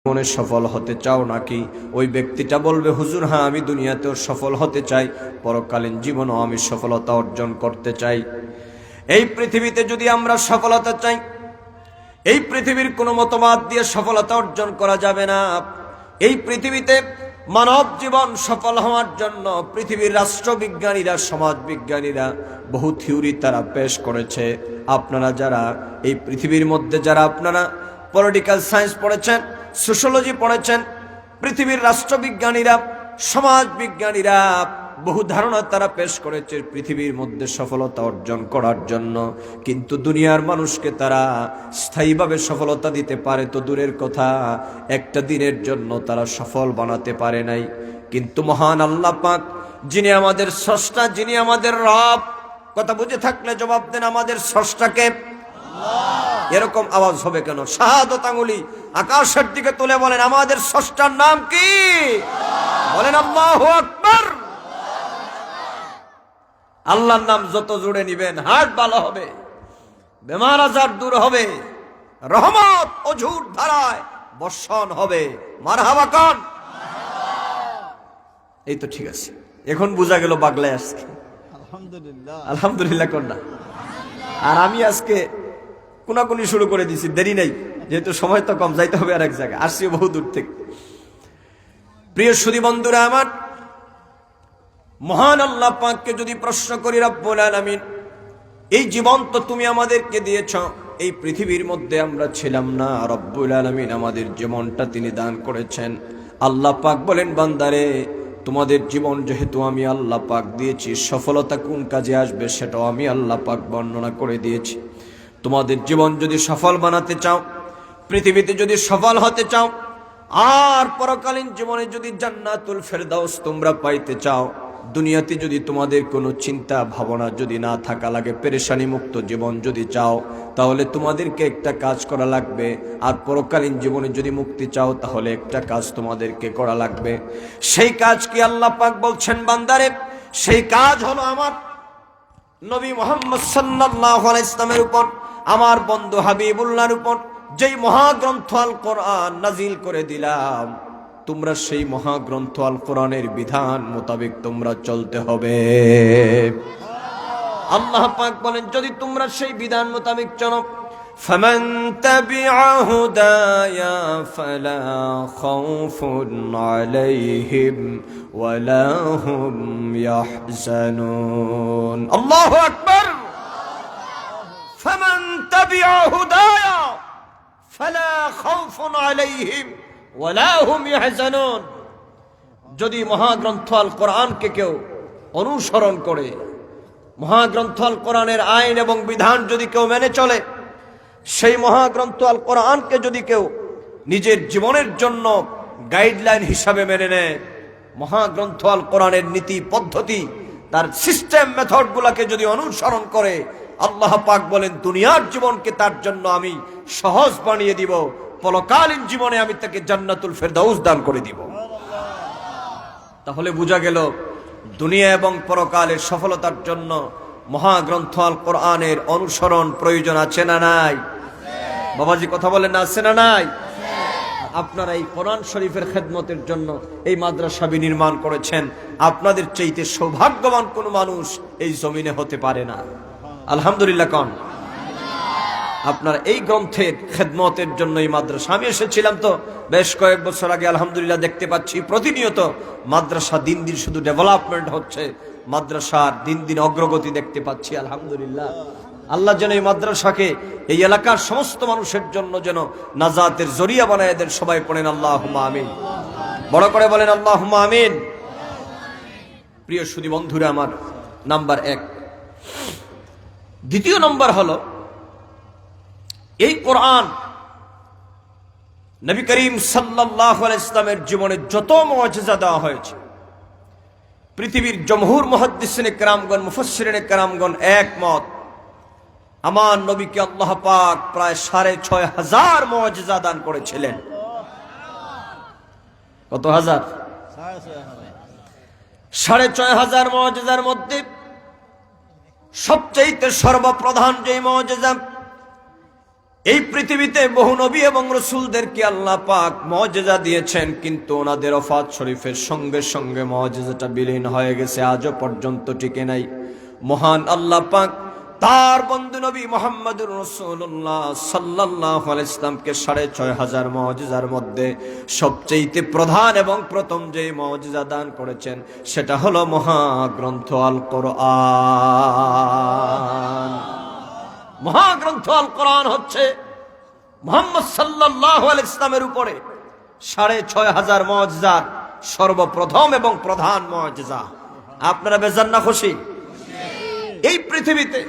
জীবনে সফল হতে চাও নাকি? ওই ব্যক্তিটা বলবে, হুজুর হ্যাঁ, আমি দুনিয়াতেও সফল হতে চাই, পরকালীন জীবনেও আমি সফলতা অর্জন করতে চাই। এই পৃথিবীতে যদি আমরা সফলতা চাই, এই পৃথিবীর কোনো মতবাদ দিয়ে সফলতা অর্জন করা যাবে না। এই পৃথিবীতে মানব জীবন সফল হওয়ার জন্য পৃথিবীর রাষ্ট্রবিজ্ঞানীরা, সমাজবিজ্ঞানীরা বহু থিওরি তারা পেশ করেছে। আপনারা যারা এই পৃথিবীর মধ্যে যারা আপনারা পলিটিক্যাল সায়েন্স পড়েছেন, সোশ্যোলজি পড়েছেন, পৃথিবীর রাষ্ট্রবিজ্ঞানীরা, সমাজবিজ্ঞানীরা বহু ধারণা তারা পেশ করেছে পৃথিবীর মধ্যে সফলতা অর্জন করার জন্য। কিন্তু দুনিয়ার মানুষকে তারা স্থায়ীভাবে সফলতা দিতে পারে তো দূরের কথা, একটা দিনের জন্য তারা সফল বানাতে পারে নাই। কিন্তু মহান আল্লাহ পাক, যিনি আমাদের স্রষ্টা, যিনি আমাদের রব, কথা বুঝে থাকলে জবাব দেন, আমাদের স্রষ্টাকে। এরকম আওয়াজ হবে কেন? শাহাদত আঙ্গুলি আকাশের দিকে তুলে বলেন, আমাদের স্রষ্টার নাম কি? বলেন আল্লাহু আকবার। আল্লাহর নাম যত জুড়ে নিবেন, হার্ট ভালো হবে, বেমার আজার দূর হবে, রহমত অঝুর ধারায় বর্ষণ হবে। মারহাবা কোন? এই তো ঠিক আছে, এখন বোঝা গেল বাগলায় আজকে আলহামদুলিল্লাহ, আলহামদুলিল্লাহ কোন না। আর আমি আজকে কোনাকুনি শুরু করে দিছি, দেরি নাই, যেহেতু সময় তো কম, যাইতে হবে আর এক জায়গায়, আসছি বহু দূর থেকে। প্রিয় সুধী বন্ধুরা আমার, মহান আল্লাহ পাককে যদি প্রশ্ন করি, রব্বুল আলামিন, এই জীবন তো তুমি আমাদেরকে দিয়েছ, এই পৃথিবীর মধ্যে আমরা ছিলাম না, রব্বুল আলামিন আমাদের জীবনটা তিনি দান করেছেন। আল্লাহ পাক বলেন, বান্দারে তোমাদের জীবন যেহেতু আমি আল্লাহ পাক দিয়েছি, সফলতা কোন কাজে আসবে সেটাও আমি আল্লাহ পাক বর্ণনা করে দিয়েছি। তোমাদের জীবন যদি সফল বানাতে চাও, পৃথিবীতে যদি সফল হতে চাও, আর পরকালীন জীবনে যদি জান্নাতুল ফেরদাউস তোমরা পাইতে চাও, দুনিয়াতে যদি তোমাদের কোনো চিন্তা ভাবনা যদি না থাকা লাগে, পেরেশানি মুক্ত জীবন যদি চাও, তাহলে তোমাদেরকে একটা কাজ করা লাগবে। আর পরকালীন জীবনে যদি মুক্তি চাও, তাহলে একটা কাজ তোমাদেরকে করা লাগবে। সেই কাজ কি? আল্লাহ পাক বলছেন, বান্দারে সেই কাজ হলো আমার নবী মুহাম্মদ সাল্লাল্লাহু আলাইহি ইসলামের উপর, আমার বন্ধু হাবিবুল্লাহর উপর যেই মহাগ্রন্থ আল কোরআন নাজিল করে দিলাম, তোমরা সেই মহাগ্রন্থ আল কোরআনের বিধান মোতাবেক তোমরা চলতে হবে। আল্লাহ পাক বলেন, যদি তোমরা সেই বিধান মোতাবেক চলো, ফামান তাবিআ হুদায়া ফালা খাউফুন আলাইহিম ওয়ালা হুম ইয়াহজানুন। আল্লাহু আকবার। ফামান তাবিআ হুদায়া ফালা খাউফুন আলাইহিম ওয়ালা হুম ইয়াহজানুন। যদি মহাগ্রন্থ আল কোরআনকে কেউ অনুসরণ করে, মহাগ্রন্থ আল কোরআনের আইন এবং বিধান যদি কেউ মেনে চলে, সেই মহাগ্রন্থ আল কোরআনকে যদি কেউ নিজের জীবনের জন্য গাইডলাইন হিসাবে মেনে নেয়, মহাগ্রন্থ আল কোরআনের নীতি পদ্ধতি, তার সিস্টেম মেথড গুলাকে যদি অনুসরণ করে, আল্লাহ পাক বলেন, দুনিয়ার জীবনকে তার জন্য আমি সহজ বানিয়ে দিব, পরকালীন জীবনে আমি তাকে জান্নাতুল ফেরদাউস দান করে দিব। তাহলে বোঝা গেল, দুনিয়া এবং পরকালের সফলতার জন্য মহাগ্রন্থ আল কোরআনের অনুসরণ প্রয়োজন আছে না নাই? বাবাজি কথা বলেন, আছে না নাই? আপনারা এই কোরআন শরীফের খেদমতের জন্য এই মাদ্রাসা নির্মাণ করেছেন, আপনাদের চাইতে সৌভাগ্যবান কোন মানুষ এই জমিনে হতে পারে না। আলহামদুলিল্লাহ কোন? আপনারা এই গ্রন্থের খেদমতের জন্য এই মাদ্রাসা, আমি এসেছিলাম তো বেশ কয়েক বছর আগে, আলহামদুলিল্লাহ দেখতে পাচ্ছি প্রতিনিয়ত মাদ্রাসা দিন দিন শুধু ডেভেলপমেন্ট হচ্ছে, মাদ্রাসার দিন দিন অগ্রগতি দেখতে পাচ্ছি, আলহামদুলিল্লাহ। আল্লাহ যেন এই মাদ্রাসাকে এই এলাকার সমস্ত মানুষের জন্য যেন নাজাতের জরিয়া বানায় দেন। সবাই পড়েন আল্লাহুম্মা আমিন, বড় করে বলেন আল্লাহুম্মা আমিন। প্রিয় সুধী বন্ধুরা আমার, নাম্বার 1। দ্বিতীয় নম্বর হলো, এই কোরআন নবী করিম সাল্লাল্লাহু আলাইহি ইসলামের জীবনে যত মুআজিজা দেওয়া হয়েছে, পৃথিবীর জমহুর মুহাদ্দিসিনে কেরামগণ, মুফাসসিরিনে কেরামগণ একমত, আমার নবীকে আল্লাহ পাক প্রায় ৬,৫০০ মুআজিজা দান করেছিলেন। কত হাজার? ৬,৫০০ মুআজিজার মধ্যে সবচেয়ে সর্বপ্রধান যে মুআজিজা, এই পৃথিবীতে বহু নবী এবং রাসূলদেরকে আল্লাহ পাক মুআজিজা দিয়েছেন, কিন্তু ওনাদের ওফাত শরীফের সঙ্গে সঙ্গে মুআজিজাটা বিলীন হয়ে গেছে, আজও পর্যন্ত টিকে নাই। মহান আল্লাহ পাক তার বন্ধু নবী মুহাম্মদুর রাসূলুল্লাহ সাল্লাল্লাহু আলাইহি ওয়াসাল্লামকে ৬৫০০ মুআজিজার মধ্যে সবচেয়ে প্রধান এবং প্রথম যে মুআজিজা দান করেছেন সেটা হলো মহাগ্রন্থ আল কোরআন। মহাগ্রন্থ আল কোরআন হচ্ছে মুহাম্মদ সাল্লাল্লাহু আলাইহি ওয়াসাল্লামের উপরে ৬৫০০ মুআজিজার সর্বপ্রথম এবং প্রধান মুআজিজা। আপনারা বেজান না খুশি? এই পৃথিবীতে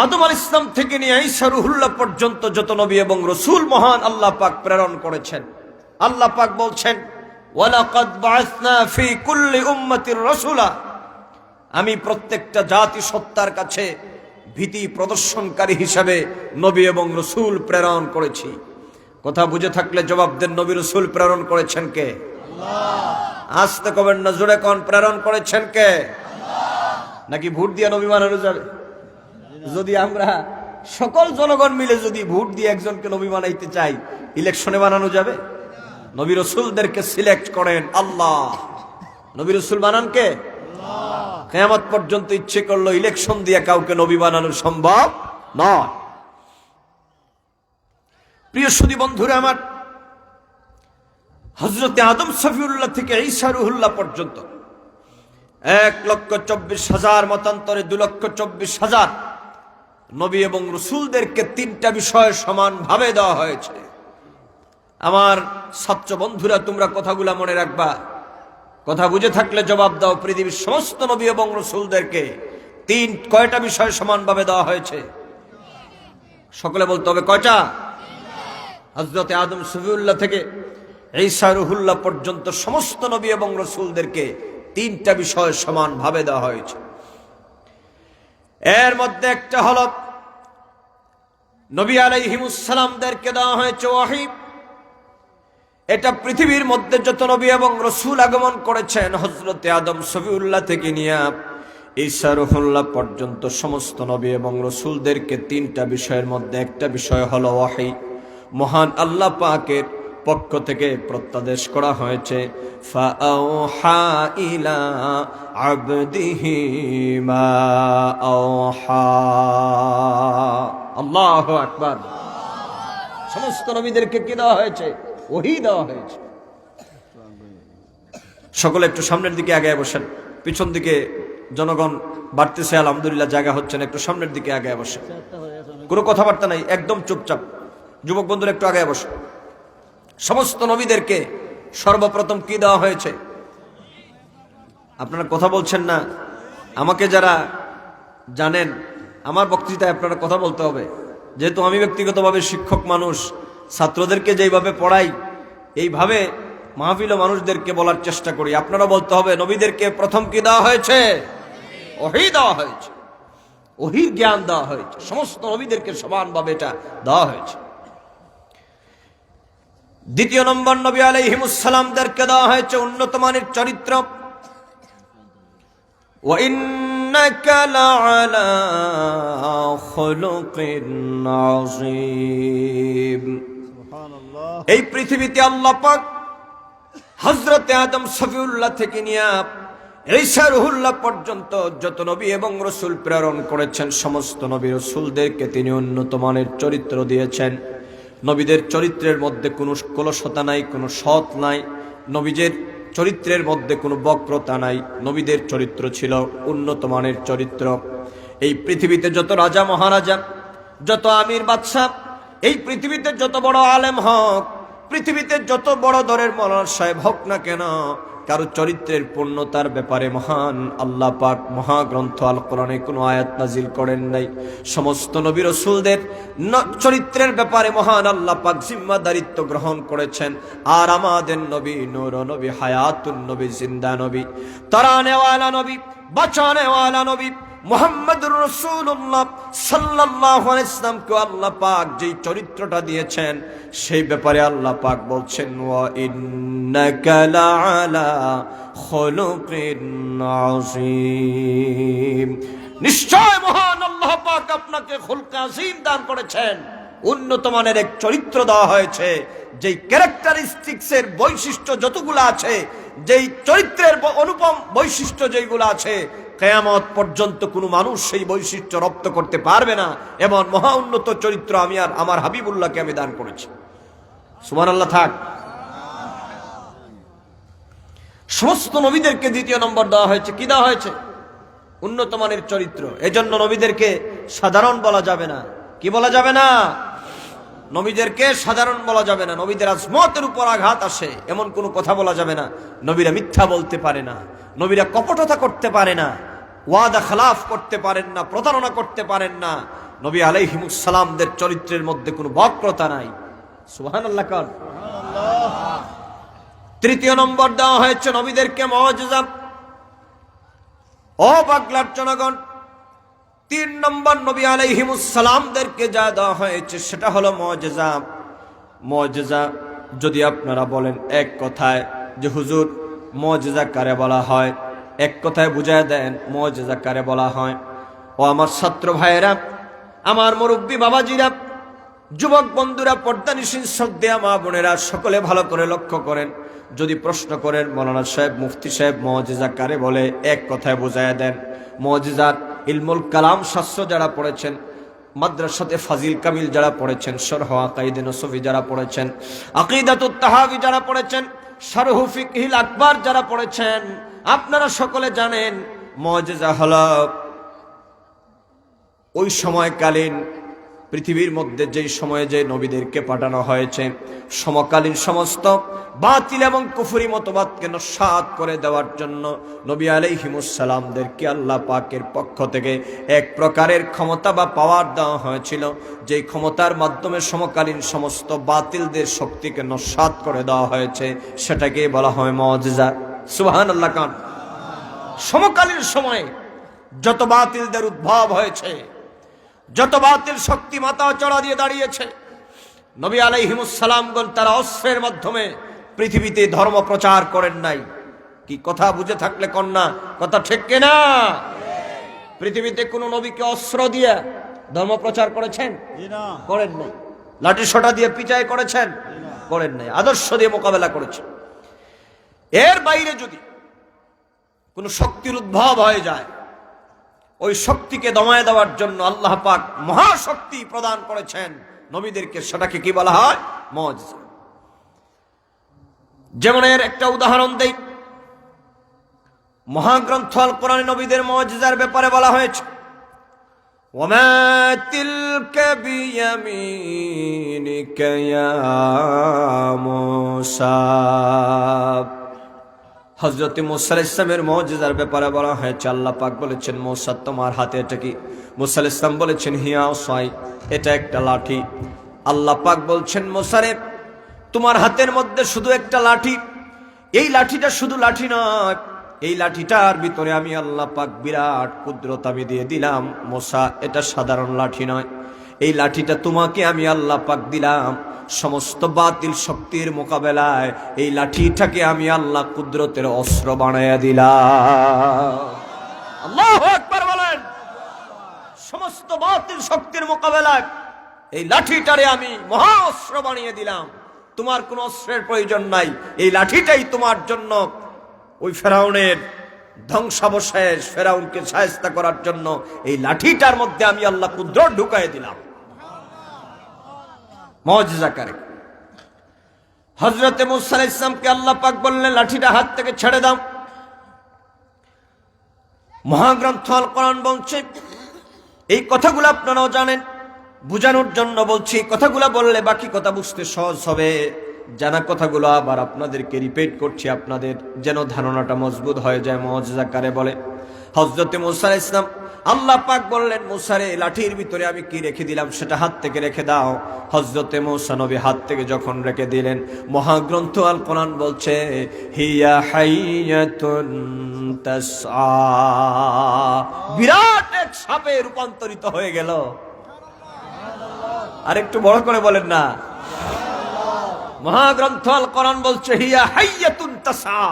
আদম আলাইহিস সালাম থেকে নিয়ে ঈসা রূহুল্লাহ পর্যন্ত যত নবী এবং রাসূল মহান আল্লাহ পাক প্রেরণ করেছেন, আল্লাহ পাক বলছেন ওয়ালাকাদ বাআসনা ফি কুল্লি উম্মাতির রাসূলা, আমি প্রত্যেকটা জাতি সত্তার কাছে ভীতি প্রদর্শনকারী হিসাবে নবী এবং রাসূল প্রেরণ করেছি। কথা বুঝে থাকলে জবাব দেন, নবী রাসূল প্রেরণ করেছেন কে? আল্লাহ। আস্তে কবেন না, জোরে কোন প্রেরণ করেছেন কে? আল্লাহ। নাকি ভোট দিয়ে নবী বানানো যাবে? যদি আমরা সকল জনগণ মিলে যদি ভোট দিয়ে একজনকে নবী বানাইতে চাই, ইলেকশনে বানানো যাবে? নবী রাসূলদেরকে সিলেক্ট করেন আল্লাহ, নবী রাসূল বানান কে? আল্লাহ। কিয়ামত পর্যন্ত ইচ্ছে করলো ইলেকশন দিয়ে কাউকে নবী বানানো সম্ভব নয়। প্রিয় সুধী বন্ধুরা আমার, হযরত আদম সফিউল্লাহ থেকে ঈসা রূহুল্লাহ পর্যন্ত ১,২৪,০০০ মতান্তরে ২,২৪,০০০ নবী এবং রাসূলদেরকে ৩টা বিষয় সমানভাবে দেওয়া হয়েছে। আমার ছাত্র বন্ধুরা, তোমরা কথাগুলা মনে রাখবা, কথা বুঝে থাকলে জবাব দাও। পৃথিবীর সমস্ত নবী এবং রাসূলদেরকে কয়টা বিষয় সমানভাবে দেওয়া হয়েছে? সকলে বলতে হবে কয়টা? হযরত আদম সফিউল্লাহ থেকে ঈসা রূহুল্লাহ পর্যন্ত সমস্ত নবী এবং রাসূলদেরকে ৩টা বিষয় সমানভাবে দেওয়া হয়েছে। এর মধ্যে একটা হলো নবী আলাইহিমুস সালামদেরকে দেওয়া হয়েছে ওহী। এটা পৃথিবীর মধ্যে যত নবী এবং রাসূল আগমন করেছেন, হযরত আদম সফিউল্লাহ থেকে নিয়ে ঈসা রূহুল্লাহ পর্যন্ত সমস্ত নবী এবং রাসূলদেরকে ৩টা বিষয়ের মধ্যে একটা বিষয় হলো ওহী। মহান আল্লাহ পাকের পক্ষ থেকে প্রত্যাদেশ করা হয়েছে, ফাআওহা ইলা আবদিহি মা আওহা। আল্লাহু আকবার। সমস্ত নবীদেরকে কি দেওয়া হয়েছে? ওহী দেওয়া হয়েছে। সকলে একটু সামনের দিকে আগায় বসেন, পিছন দিকে জনগণ বাড়তেছে আলহামদুলিল্লাহ, জায়গা হচ্ছে না, একটু সামনের দিকে আগায় বসেন। কোনো কথাবার্তা নাই, একদম চুপচাপ। যুবক বন্ধুরা একটু আগায় বসেন। সমস্ত নবীদেরকে সর্বপ্রথম কি দেওয়া হয়েছে? আপনারা কথা বলছেন না। আমাকে যারা জানেন, আমার বক্তৃতায় আপনারা কথা বলতে হবে, যেহেতু আমি ব্যক্তিগতভাবে শিক্ষক মানুষ, ছাত্রদেরকে যেইভাবে পড়াই এইভাবে মাহফিল ও মানুষদেরকে বলার চেষ্টা করি। আপনারা বলতে হবে নবীদেরকে প্রথম কি দেওয়া হয়েছে? ওহী দেওয়া হয়েছে, ওহীর জ্ঞান দেওয়া হয়েছে। সমস্ত নবীদেরকে সমানভাবে এটা দেওয়া হয়েছে। দ্বিতীয় নম্বর, নবী আলাইহিমুস সালামদেরকে দেওয়া হয়েছে উন্নত মানের চরিত্র। ওয়া ইন্নাকা লাআলা খুলুকিন আযীম। সুবহানাল্লাহ। এই পৃথিবীতে আল্লাহ পাক হযরত আদম সফিউল্লাহ থেকে নিয়ে ঈসা রূহুল্লাহ পর্যন্ত যত নবী এবং রাসূল প্রেরণ করেছেন, সমস্ত নবী রাসূলদেরকে তিনি উন্নত মানের চরিত্র দিয়েছেন। নবীদের চরিত্রের মধ্যে কোনো কলুষতা নাই, কোনো সৎ নাই। নবীদের চরিত্রের মধ্যে কোনো বক্রতা নাই। নবীদের চরিত্র ছিল উন্নত মানের চরিত্র। এই পৃথিবীতে যত রাজা মহারাজা, যত আমির বাদশা, এই পৃথিবীতে যত বড় আলেম হক, পৃথিবীতে যত বড় দরের মৌলানা সাহেব হক না কেন, কারো চরিত্রের পূর্ণতার ব্যাপারে মহান আল্লাহ পাক মহাগ্রন্থ আল কোরআনে কোনো আয়াত নাজিল করেন নাই। সমস্ত নবী রাসূলদের চরিত্রের ব্যাপারে মহান আল্লাহ পাক জিম্মাদারিত্ব গ্রহণ করেছেন। আর আমাদের নবী নূর নবী, হায়াতুন নবী, জিন্দা নবী, তারানেওয়ালা নবী, বাঁচানেওয়ালা নবী মুহাম্মদুর রাসূলুল্লাহ সাল্লাল্লাহু আলাইহি ওয়াসাল্লামকে আল্লাহ পাক যেই চরিত্রটা দিয়েছেন, সেই ব্যাপারে আল্লাহ পাক বলছেন ওয়া ইন্নাকা লাআলা খুলুকিন আযীম। নিশ্চয় মহান আল্লাহ পাক আপনাকে খুলকে আজিম দান করেছেন, উন্নত মানের এক চরিত্র দেওয়া হয়েছে, যেই ক্যারেক্টারিস্টিক্স এর বৈশিষ্ট্য যতগুলো আছে, যেই চরিত্রের অনুপম বৈশিষ্ট্য যেগুলো আছে, কিয়ামত পর্যন্ত কোনো মানুষ সেই বৈশিষ্ট্য রপ্ত করতে পারবে না। এমন মহা উন্নত চরিত্র আমি আর আমার হাবিবুল্লাহকে আমি দান করেছি। সুবহানাল্লাহ। থাক। সমস্ত নবীদেরকে দ্বিতীয় নম্বর দেওয়া হয়েছে। কি দেওয়া হয়েছে? উন্নত মানের চরিত্র। এজন্য নবীদেরকে সাধারণ বলা যাবে না। কি বলা যাবে না? নবীদেরকে সাধারণ বলা যাবে না। নবীদের আজমতের উপর আঘাত আসে এমন কোনো কথা বলা যাবে না। নবীরা মিথ্যা বলতে পারে না, নবীরা কপটতা করতে পারে না, ওয়াদা খেলাফ করতে পারেন না, প্রতারণা করতে পারেন না। নবী আলাইহিমুস সালামদের চরিত্রের মধ্যে কোনো বক্রতা নাই। সুবহানাল্লাহ। তৃতীয় নম্বর দেওয়া হয়েছে নবীদেরকে মুআজিজা। ও বাংলার জনগণ, 3 নম্বর নবী আলাইহিমুস সালামদেরকে যা দেওয়া হয়েছে সেটা হলো মুআজিজা। মুআজিজা যদি আপনারা বলেন এক কথায় যে হুজুর মুআজিজা কারে বলা হয়, এক কথায় বুঝায় দেন মুআজিজা কারে বলা হয়। ও আমার ছাত্র ভাইয়েরা, আমার মুরব্বী বাবাজিরা, যুবক বন্ধুরা, পর্দানিশীন শ্রদ্ধেয়া মা বোনেরা, সকলে ভালো করে লক্ষ্য করেন। যদি প্রশ্ন করেন মৌলানা সাহেব, মুফতি সাহেব, মুআজিজা কারে বলে, এক কথায় বুঝায় দেন মুআজিজার ইলমুল কালাম শাস্ত্র যারা পড়েছেন, মাদ্রাসাতে ফাজিল কামিল যারা পড়েছেন, শরহ আকাইদে নসফি যারা পড়েছেন, আকিদাতুত তাহাবি যারা পড়েছেন, শারহু ফিকহিল আকবার যারা পড়েছেন, আপনারা সকলে জানেন মুআজিজা হলো ওই সময়কালীন পৃথিবীর মধ্যে যেই সময়ে যে নবীদেরকে পাঠানো হয়েছে, সমকালীন সমস্ত বাতিল এবং কুফরি মতবাদকে নস্যাৎ করে দেওয়ার জন্য নবী আলাইহিমুস সালামদেরকে আল্লাহ পাকের পক্ষ থেকে এক প্রকারের ক্ষমতা বা পাওয়ার দেওয়া হয়েছিল, যেই ক্ষমতার মাধ্যমে সমকালীন সমস্ত বাতিলদের শক্তিকে নস্যাৎ করে দেওয়া হয়েছে। সেটাকে বলা হয় মুআজিজা। সুবহানাল্লাহ। কান সমকালীন সময়ে যত বাতিলদের উদ্ভব হয়েছে, যত বাতিল শক্তি মাথা চড়া দিয়ে দাঁড়িয়েছে, নবী আলাইহিমুস সালামগণ তারা অস্ত্রের মাধ্যমে পৃথিবীতে ধর্ম প্রচার করেন নাই। কি কথা বুঝে থাকলে কন্যা, কথা ঠিক কিনা? পৃথিবীতে কোন নবীকে অস্ত্র দিয়ে ধর্ম প্রচার করেছেন? করেন নাই। লাঠি সোটা দিয়ে পিটাই করেছেন? করেন নাই। আদর্শ দিয়ে মোকাবেলা করেছেন। এর বাইরে যদি কোন শক্তির উদ্ভব হয়ে যায়, ওই শক্তিকে দমায় দেওয়ার জন্য আল্লাহ পাক মহাশক্তি প্রদান করেছেন নবীদেরকে। সেটাকে কি বলা হয়? মুআজিজা। যেমন এর একটা উদাহরণ দেই, মহাগ্রন্থ আল কোরআনে নবীদের মুআজিজার ব্যাপারে বলা হয়েছে, ওয়ামা তিলকা বিয়ামিনিকা ইয়া মূসা। হযরত মূসা আলাইহিস সালামের মুআজিজার ব্যাপারে বলা হয়েছে, আল্লাহ পাক বলেছেন, মূসা তোমার হাতে এটা কি? মূসা আলাইহিস সালাম বলেছেন, হিয়া উসাই, এটা একটা লাঠি। আল্লাহ পাক বলছেন, মূসা রে, তোমার হাতের মধ্যে শুধু একটা লাঠি। এই লাঠিটা শুধু লাঠি নয়, এই লাঠিটার ভিতরে আমি আল্লাহ পাক বিরাট কুদরত আমি দিয়ে দিলাম। মূসা, এটা সাধারণ লাঠি নয়, এই লাঠিটা তোমাকে আমি আল্লাহ পাক দিলাম সমস্ত বাতিল শক্তির মোকাবেলায়। এই লাঠিটাকে আমি আল্লাহ কুদরতের অস্ত্র বানায়া দিলাম। আল্লাহু আকবার বলেন। সমস্ত বাতিল শক্তির মোকাবেলায় এই লাঠিটারে আমি মহা অস্ত্র বানিয়ে দিলাম। তোমার কোনো অস্ত্রের প্রয়োজন নাই, এই লাঠিটাই তোমার জন্য ওই ফেরাউনের ধ্বংসাবশেষ, ফেরাউনকে শায়েস্তা করার জন্য এই লাঠিটার মধ্যে আমি আল্লাহ কুদরত ঢুকাই দিলাম। মুআজিজা করে হযরত মূসা আলাইহিস সালামকে আল্লাহ পাক বললেন, লাঠিটা হাত থেকে ছেড়ে দাও। মহাগ্রন্থ আল কোরআন বলছে, এই কথাগুলো আপনারাও জানেন, বুঝানোর জন্য বলছি। কথাগুলো বললে বাকি কথা বুঝতে সহজ হবে। জানা কথাগুলো আবার আপনাদেরকে রিপিট করছি, আপনাদের যেন ধারণাটা মজবুত হয়ে যায়। মুআজিজা কারে বলে? হযরত মূসা আলাইহিস সালাম, আল্লাহ পাক বললেন, মূসা রে, লাঠির ভিতরে আমি কি রেখে দিলাম সেটা হাত থেকে রেখে দাও। হযরত মূসা নবী হাত থেকে যখন রেখে দিলেন, মহাগ্রন্থ আল কোরআন বলছে, হিয়া হাইয়াতুন তাসআ, বিরাট এক সাপে রূপান্তরিত হয়ে গেল। আর একটু বড় করে বলেন না। মহাগ্রন্থ আল কোরআন বলছে, হিয়া হাইয়াতুন তাসআ,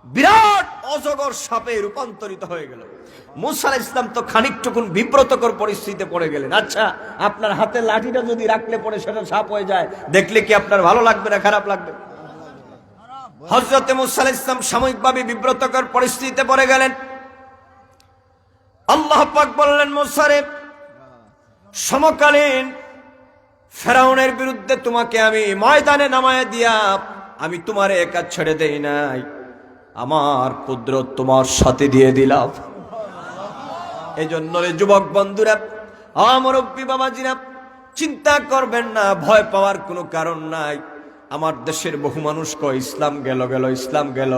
বিরাট অজগর সাপে রূপান্তরিত হয়ে গেল। মুসা আলাইহিস সালাম তো খানিকটুকুন বিব্রতকর পরিস্থিতিতে পড়ে গেলেন। আচ্ছা, আপনার হাতে লাঠিটা যদি রাখলে পরে সেটা সাপ হয়ে যায়, দেখলে কি আপনার ভালো লাগবে না খারাপ লাগবে? হযরত মুসা আলাইহিস সালাম সাময়িকভাবে বিব্রতকর পরিস্থিতিতে পড়ে গেলেন। আল্লাহ পাক বললেন, মুসা রে, সমকালীন ফেরাউনের বিরুদ্ধে তোমাকে আমি ময়দানে নামায় দিয়া আমি তোমারে একা ছেড়ে দেই নাই, আমার কুদরত তোমার সাথে দিয়ে দিলাম। এই জন্য রে যুবক বন্ধুরা, মুরব্বী বাবাজিরা, চিন্তা করবেন না, ভয় পাওয়ার কোনো কারণ নাই। আমার দেশের বহু মানুষ কয় ইসলাম গেল গেল, ইসলাম গেল।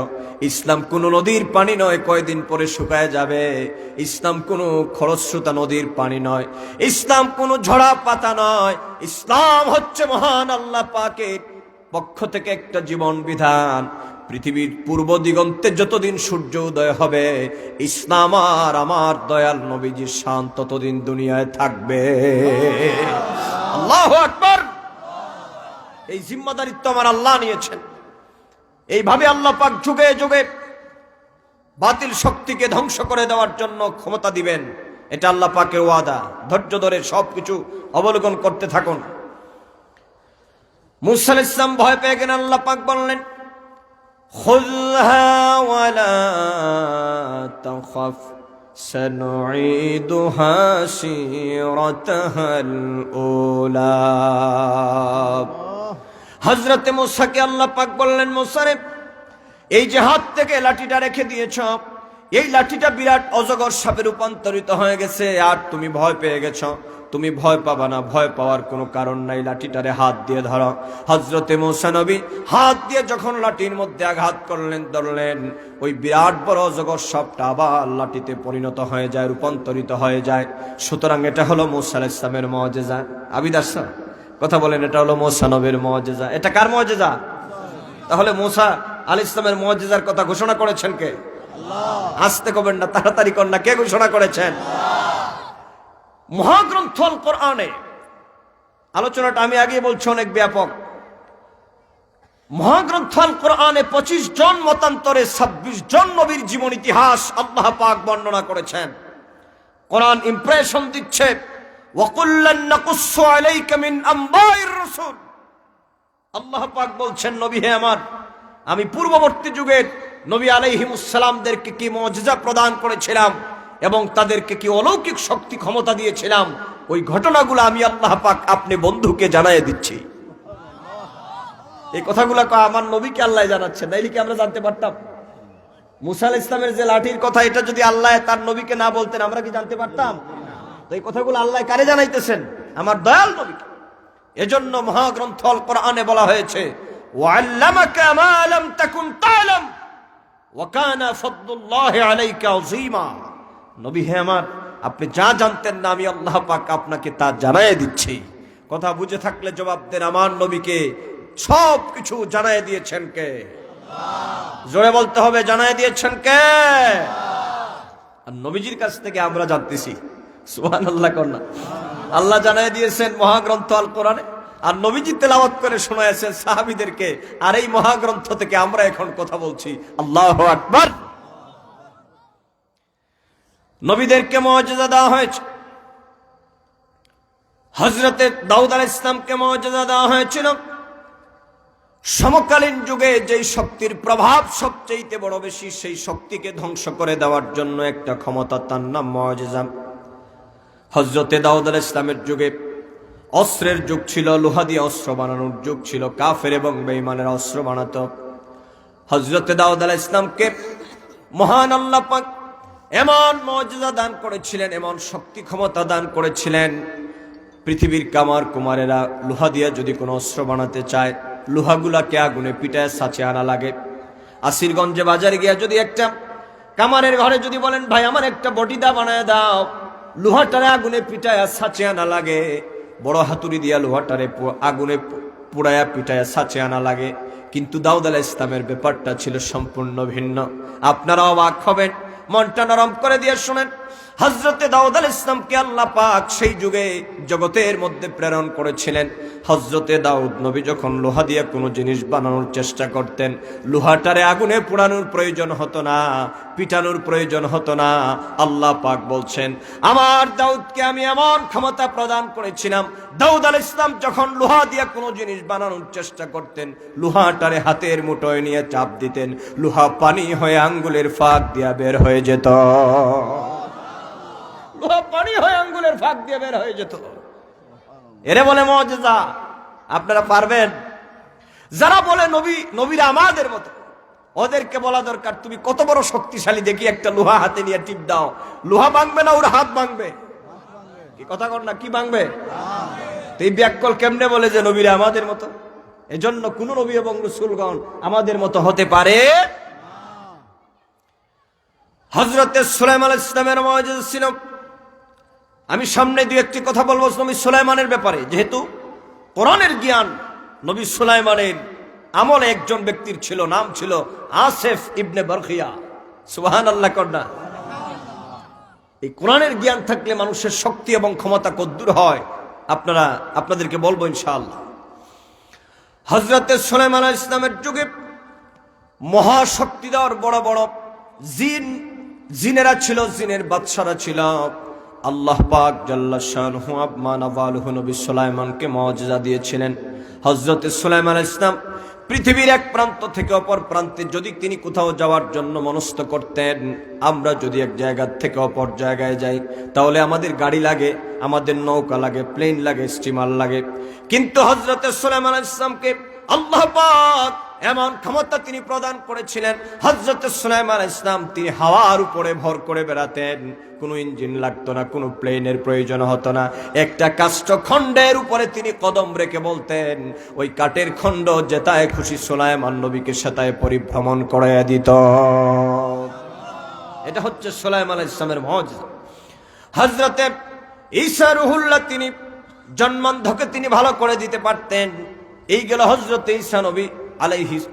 ইসলাম কোনো নদীর পানি নয়, কয়দিন পরে শুকায় যাবে। ইসলাম কোনো খরস্রোতা নদীর পানি নয়, ইসলাম কোনো ঝরা পাতা নয়। ইসলাম হচ্ছে মহান আল্লাহ পাকের পক্ষ থেকে একটা জীবন বিধান। পৃথিবীর পূর্ব দিগন্তে যতদিন সূর্য উদয় হবে, ইসলাম আর আমার দয়াল নবীজির শান ততদিন দুনিয়ায় থাকবে। আল্লাহু আকবার। এই জিম্মাদারিত্ব আমার আল্লাহ নিয়েছেন। এইভাবে আল্লাহ পাক যুগে যুগে বাতিল শক্তিকে ধ্বংস করে দেওয়ার জন্য ক্ষমতা দিবেন, এটা আল্লাহ পাকের ওয়াদা। ধৈর্য ধরে সবকিছু অবলোকন করতে থাকুন। মুসা আলাইহিস সালাম ভয় পেয়ে গেলেন। আল্লাহ পাক বললেন, খুযহা ওয়ালা তাখাফ সানুঈদুহা সিরাতাহাল উলা। হযরতে মুসাকে আল্লাহ পাক বললেন, মুসা রে, এই যে হাত থেকে লাঠিটা রেখে দিয়েছ, এই লাঠিটা বিরাট অজগর সাপে রূপান্তরিত হয়ে গেছে, আর তুমি ভয় পেয়ে গেছ। তুমি ভয় পাবা না, ভয় পাওয়ার কোনো কারণ নাই। লাঠিটারে হাত দিয়ে ধরো। হযরতে মুসা নবী হাত দিয়ে যখন লাঠির মধ্যে আঘাত করলেন, ধরলেন, ওই বিরাট বড় অজগর সাপটা আবার লাঠিতে পরিণত হয়ে যায়, রূপান্তরিত হয়ে যায়। সুতরাং এটা হলো মুসা আলাইহিস সালামের মুআজিজা। আবিদাস কথা বলেন, এটা হলো মুসা নবীর মুআজিজা। এটা কার মুআজিজা? তাহলে মুসা আলাইহিস সালামের মুআজিজার কথা ঘোষণা করেছেন কে? আল্লাহ। আসতে কবেন না, তাড়াতাড়ি কর না, কে ঘোষণা করেছেন? মহাগ্রন্থ আল কোরআনে আলোচনাটা আমি আগে বলছি অনেক ব্যাপক। মহাগ্রন্থ আল কোরআনে 25 জন মতান্তরে 26 জন নবীর জীবন ইতিহাস আল্লাহ পাক বর্ণনা করেছেন। কোরআন ইমপ্রেশন দিচ্ছে, ওয়াকুল্লান নাকুসসু আলাইকা মিন আনবাইর রাসূল। আল্লাহ পাক বলছেন, নবী হে আমার, আমি পূর্ববর্তী যুগের নবী আলাইহিমুস সালামদেরকে কি মুআজিজা প্রদান করেছিলাম এবং তাদেরকে কি অলৌকিক শক্তি ক্ষমতা দিয়েছিলাম, ওই ঘটনাগুলো আমি আল্লাহ পাক আপনি বন্ধুকে জানায় দিচ্ছি। এই কথাগুলো আমার নবীকে আল্লাহ জানাচ্ছেন, নাইলে কি আমরা জানতে পারতাম? মুসা আলাইহিস সালামের যে লাঠির কথা, এটা যদি আল্লাহ তার নবীকে না বলতেন, আমরা কি জানতে পারতাম? তো এই কথাগুলো আল্লাহ কারে জানাইতেছেন? আমার দয়াল নবীকে। এজন্য মহাগ্রন্থ আল কোরআনে বলা হয়েছে, ওয়াল্লামাকা মা লাম তাকুন তা'লাম ওয়া কানা ফাদলুল্লাহি আলাইকা আযীমা। নবী হে আমার, আপনি যা জানতেন না, আমি আল্লাহ পাক আপনাকে তা জানায় দিচ্ছি। কথা বুঝে থাকলে জবাব দেন, আমার নবীকে সব কিছু জানায় দিয়েছেন কে? আল্লাহ। জোরে বলতে হবে, জানায় দিয়েছেন কে? আল্লাহ। আর নবীজির কাছ থেকে আমরা জানতেছি, সুবহানাল্লাহ কন্যা। আল্লাহ জানায় দিয়েছেন মহাগ্রন্থ আল কোরআনে, আর নবীজি তেলাওয়াত করে শোনায়েছেন সাহাবীদেরকে। আর এই মহাগ্রন্থ থেকে আমরা এখন কথা বলছি। আল্লাহু আকবার। নবীদেরকে মুআজিজা দেওয়া হয়েছে। হযরতে দাউদ আলাইহিস সালামকে মুআজিজা দেওয়া হয়েছিল। সমকালীন যুগে যেই শক্তির প্রভাব সবচেয়ে বড় বেশি, সেই শক্তিকে ধ্বংস করে দেওয়ার জন্য একটা ক্ষমতা, তার নাম মুআজিজা। হযরতে দাউদ আলাইহিস সালামের যুগে অস্ত্রের যুগ ছিল, লোহা দিয়ে অস্ত্র বানানোর যুগ ছিল, কাফের এবং বেঈমানের অস্ত্র বানাতো। হযরতে দাউদ আলাইহিস সালামকে মহান আল্লাহ পাক এমন মুআজিজা দান করেছিলেন, এমন শক্তি ক্ষমতা দান করেছিলেন, পৃথিবীর কামার কুমারেরা লোহা দিয়ে যদি কোনো অস্ত্র বানাতে চায়, লোহাগুলাকে আগুনে পিটায় সাঁচে আনা লাগে। আসিরগঞ্জে বাজারে গিয়া যদি একটা কামারের ঘরে যদি বলেন, ভাই আমার একটা বটিদা বানায় দাও, লোহাটারে আগুনে পিটায় সাঁচে আনা লাগে। বড় হাতুড়ি দিয়া লোহাটারে আগুনে পুড়ায়া পিটায়া সাঁচে আনা লাগে। কিন্তু দাউদ আলাইহিস সালামের ব্যাপারটা ছিল সম্পূর্ণ ভিন্ন। আপনারা অবাক হবেন, মনটা নরম করে দিয়ে শুনেন। হযরতে দাউদ আলাইহিস সালামকে আল্লাহ পাক সেই যুগে জগতের মধ্যে প্রেরণ করেছিলেন। হযরতে দাউদ নবী যখন লোহা দিয়ে কোনো জিনিস বানানোর চেষ্টা করতেন, লোহাটারে আগুনে পোড়ানোর প্রয়োজন হতো না, পিটানোর প্রয়োজন হতো না। আল্লাহ পাক বলছেন, আমার দাউদকে আমি এমন ক্ষমতা প্রদান করেছিলাম, দাউদ আলাইহিস সালাম যখন লোহা দিয়ে কোনো জিনিস বানানোর চেষ্টা করতেন, লোহাটারে হাতের মুঠোয় নিয়ে চাপ দিতেন, লোহা পানি হয়ে আঙ্গুলের ফাঁক দিয়ে বের হয়ে যেত। লোহা পানি হয়ে আঙ্গুলের ফাঁক দিয়ে বের হয়ে যেত। এরে বলে মুজিজা। আপনারা পারবেন? যারা বলে নবীরা আমাদের মতো, ওদেরকে বলা দরকার, তুমি কত বড় শক্তিশালী দেখি, একটা লোহা হাতে নিয়ে টিপ দাও, লোহা ভাঙবে না ওর হাত ভাঙবে? কি কথা কর না, কি ভাঙবে? এই ব্যাককল কেমনে বলে যে নবীরা আমাদের মতো? এজন্য কোন নবী এবং রাসূলগণ আমাদের মতো হতে পারে। হযরতে সুলাইমান আলাইহিস সালামের মুজিজা ছিল। আমি সামনে দুই একটি কথা বলবো নবী সুলাইমানের ব্যাপারে, যেহেতু কোরআনের জ্ঞান নবী সুলাইমানের আমলে একজন ব্যক্তির ছিল, নাম ছিল আসেফ ইবনে বারখিয়া। সুবহানাল্লাহ করনা। এই কোরআনের জ্ঞান থাকলে মানুষের শক্তি এবং ক্ষমতা কদ্দুর হয় আপনাদেরকে বলবো ইনশাআল্লাহ। হযরতে সুলাইমান আলাইহিস সালামের যুগে মহাশক্তিধর বড় বড় জিনেরা ছিল, জিনের বাদশারা ছিল। আল্লাহ পাক জাল্লা শানুহু মানাওয়ালহু নবী সুলাইমানকে মুজিজা দিয়েছিলেন। হযরতে সুলাইমান আলাইহিস সালাম পৃথিবীর এক প্রান্ত থেকে অপর প্রান্তে যদি তিনি কোথাও যাওয়ার জন্য মনস্থ করতেন, আমরা যদি এক জায়গা থেকে অপর জায়গায় যাই তাহলে আমাদের গাড়ি লাগে, আমাদের নৌকা লাগে, প্লেন লাগে, স্টিমার লাগে। কিন্তু হযরতে সুলাইমান আলাইহিস সালামকে আল্লাহ পাক এমন ক্ষমতা তিনি প্রদান করেছিলেন। হযরতে সুলাইমান আলাইহিস সালাম তিনি হাওয়ার উপরে ভর করে বেড়াতেন, কোনো ইঞ্জিন লাগতো না, কোনো প্লেনের প্রয়োজন হতো না। একটা কাষ্ঠ খণ্ডের উপরে তিনি কদম রেখে বলতেন, ওই কাঠের খণ্ড যেতায় খুশি সুলাইমান নবীকে সেতায় পরিভ্রমণ করে দিত। এটা হচ্ছে সুলাইমান আলাইহিস সালামের মুজিজা। হযরতে ঈসা রুহুল্লাহ তিনি জন্মান্ধকে তিনি ভালো করে দিতে পারতেন। এই গেল হযরতে ঈসা নবী আলাইহিস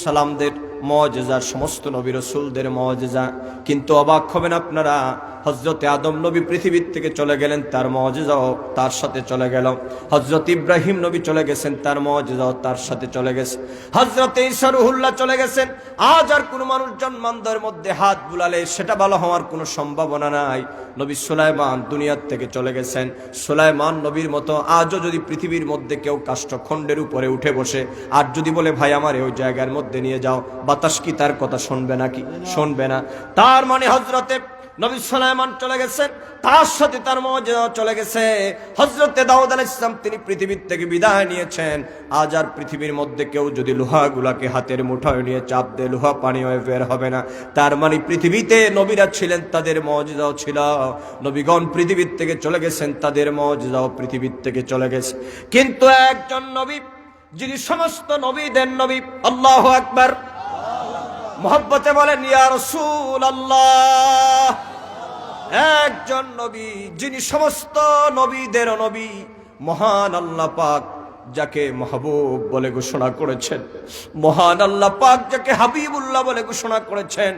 সালামদের মুজিজা, সমস্ত নবী রাসূলদের মুজিজা। কিন্তু অবাক হবেন আপনারা, হযরতে আদম নবী পৃথিবীর থেকে চলে গেলেন, তার মুজিজাও তার সাথে চলে গেল। হযরত ইব্রাহিম নবী চলে গেছেন, তার মুজিজাও তার সাথে চলে গেছে। হযরতে ঈসা রুহুল্লাহ চলে গেছেন। আজ আর কোন মানুষ জন্মান্ধের মধ্যে হাত বুলালে সেটা ভালো হওয়ার কোনো সম্ভাবনা নাই। নবী সুলাইমান দুনিয়ার থেকে চলে গেছেন। সুলাইমান নবীর মতো আজও যদি পৃথিবীর মধ্যে কেউ কাষ্ঠখণ্ডের উপরে উঠে বসে আর যদি বলে, ভাই আমার ওই জায়গার মধ্যে নিয়ে যাও, বাতাস কি তার কথা শুনবে নাকি? শুনবে না। তার মানে হযরতে নবী সুলাইমান চলে গেছেন, তার সাথে তার মুজিজা চলে গেছে। হযরতে দাউদ আলাইহিস সালাম তিনি পৃথিবীর থেকে বিদায় নিয়েছেন। আজ আর পৃথিবীর মধ্যে কেউ যদি লোহাগুলাকে হাতের মুঠোয় নিয়ে চাপ দেয়, লোহা পানি হয়ে বের হবে না। তার মানে পৃথিবীতে নবীরা ছিলেন, তাদের মুজিজাও ছিল। নবীগণ পৃথিবীর থেকে চলে গেছেন, তাদের মুজিজাও পৃথিবীর থেকে চলে গেছে। কিন্তু একজন নবী যিনি সমস্ত নবীদের নবী, আল্লাহু আকবার, মুহাব্বতে বলেন ইয়া রাসূলুল্লাহ। একজন নবী যিনি সমস্ত নবীদের নবী, মহান আল্লাহ পাক যাকে মাহবুব বলে ঘোষণা করেছেন, মহান আল্লাহ পাক যাকে হাবিবুল্লাহ বলে ঘোষণা করেছেন,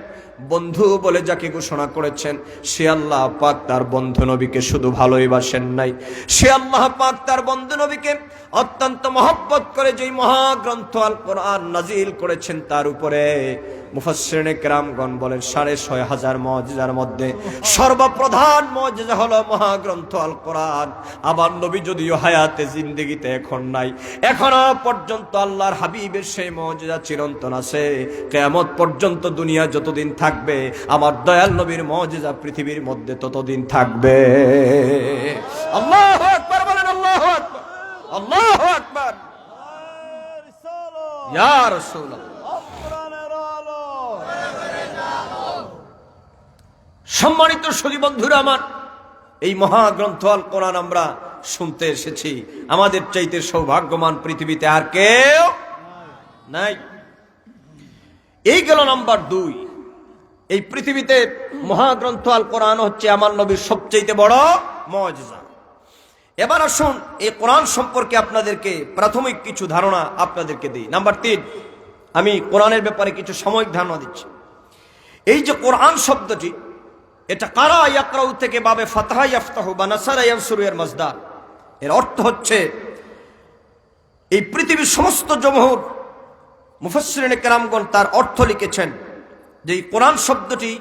বন্ধু বলে যাকে ঘোষণা করেছেন, সে আল্লাহ পাক তার বন্ধু নবীকে শুধু ভালোবাসেন নাই, সে আল্লাহ পাক তার বন্ধু নবীকে অত্যন্ত মহব্বত করে যেই মহাগ্রন্থ আল কোরআন নাজিল করেছেন তার উপরে মুফাসসিরিনে কেরামগণ বলেন ৬৫০০ মুজিজার মধ্যে সর্বপ্রধান মুজিজা হলো মহাগ্রন্থ আল কোরআন। আবার নবী যদিও হায়াতে জিন্দেগিতে এখন নাই, এখনো পর্যন্ত আল্লাহর হাবিবের সেই মুজিজা চিরন্তন আছে। কিয়ামত পর্যন্ত দুনিয়া যতদিন থাকবে আমার দয়াল নবীর মুজিজা পৃথিবীর মধ্যে ততদিন থাকবে। আল্লাহু আকবার বলেন, আল্লাহু আকবার, আল্লাহু আকবার, ইয়া রাসূলুল্লাহ। সম্মানিত সুধী বন্ধুরা আমার, এই মহাগ্রন্থ আল কোরআন আমরা শুনতে এসেছি। আমাদের চাইতে সৌভাগ্যবান পৃথিবীতে আর কেউ নাই। এই গেল নাম্বার ২। এই পৃথিবীতে মহাগ্রন্থ আল কোরআন হচ্ছে আমার নবীর সবচেয়ে বড় মুজিজা। এবার আসুন এই কোরআন সম্পর্কে আপনাদেরকে প্রাথমিক কিছু ধারণা আপনাদেরকে দিই। নাম্বার ৩, আমি কোরআনের ব্যাপারে কিছু সাময়িক ধারণা দিচ্ছি। এই যে কোরআন শব্দটি, এটা কারা ইয়াকরাউ থেকে বাবে ফাতহা ইয়াফতাহু বা নাসারা ইয়ানসুরু এর মাজদার। এর অর্থ হচ্ছে এই পৃথিবীর সমস্ত জমহুর মুফাসসিরিনে কেরামগণ তার অর্থ লিখেছেন যে এই কোরআন শব্দটি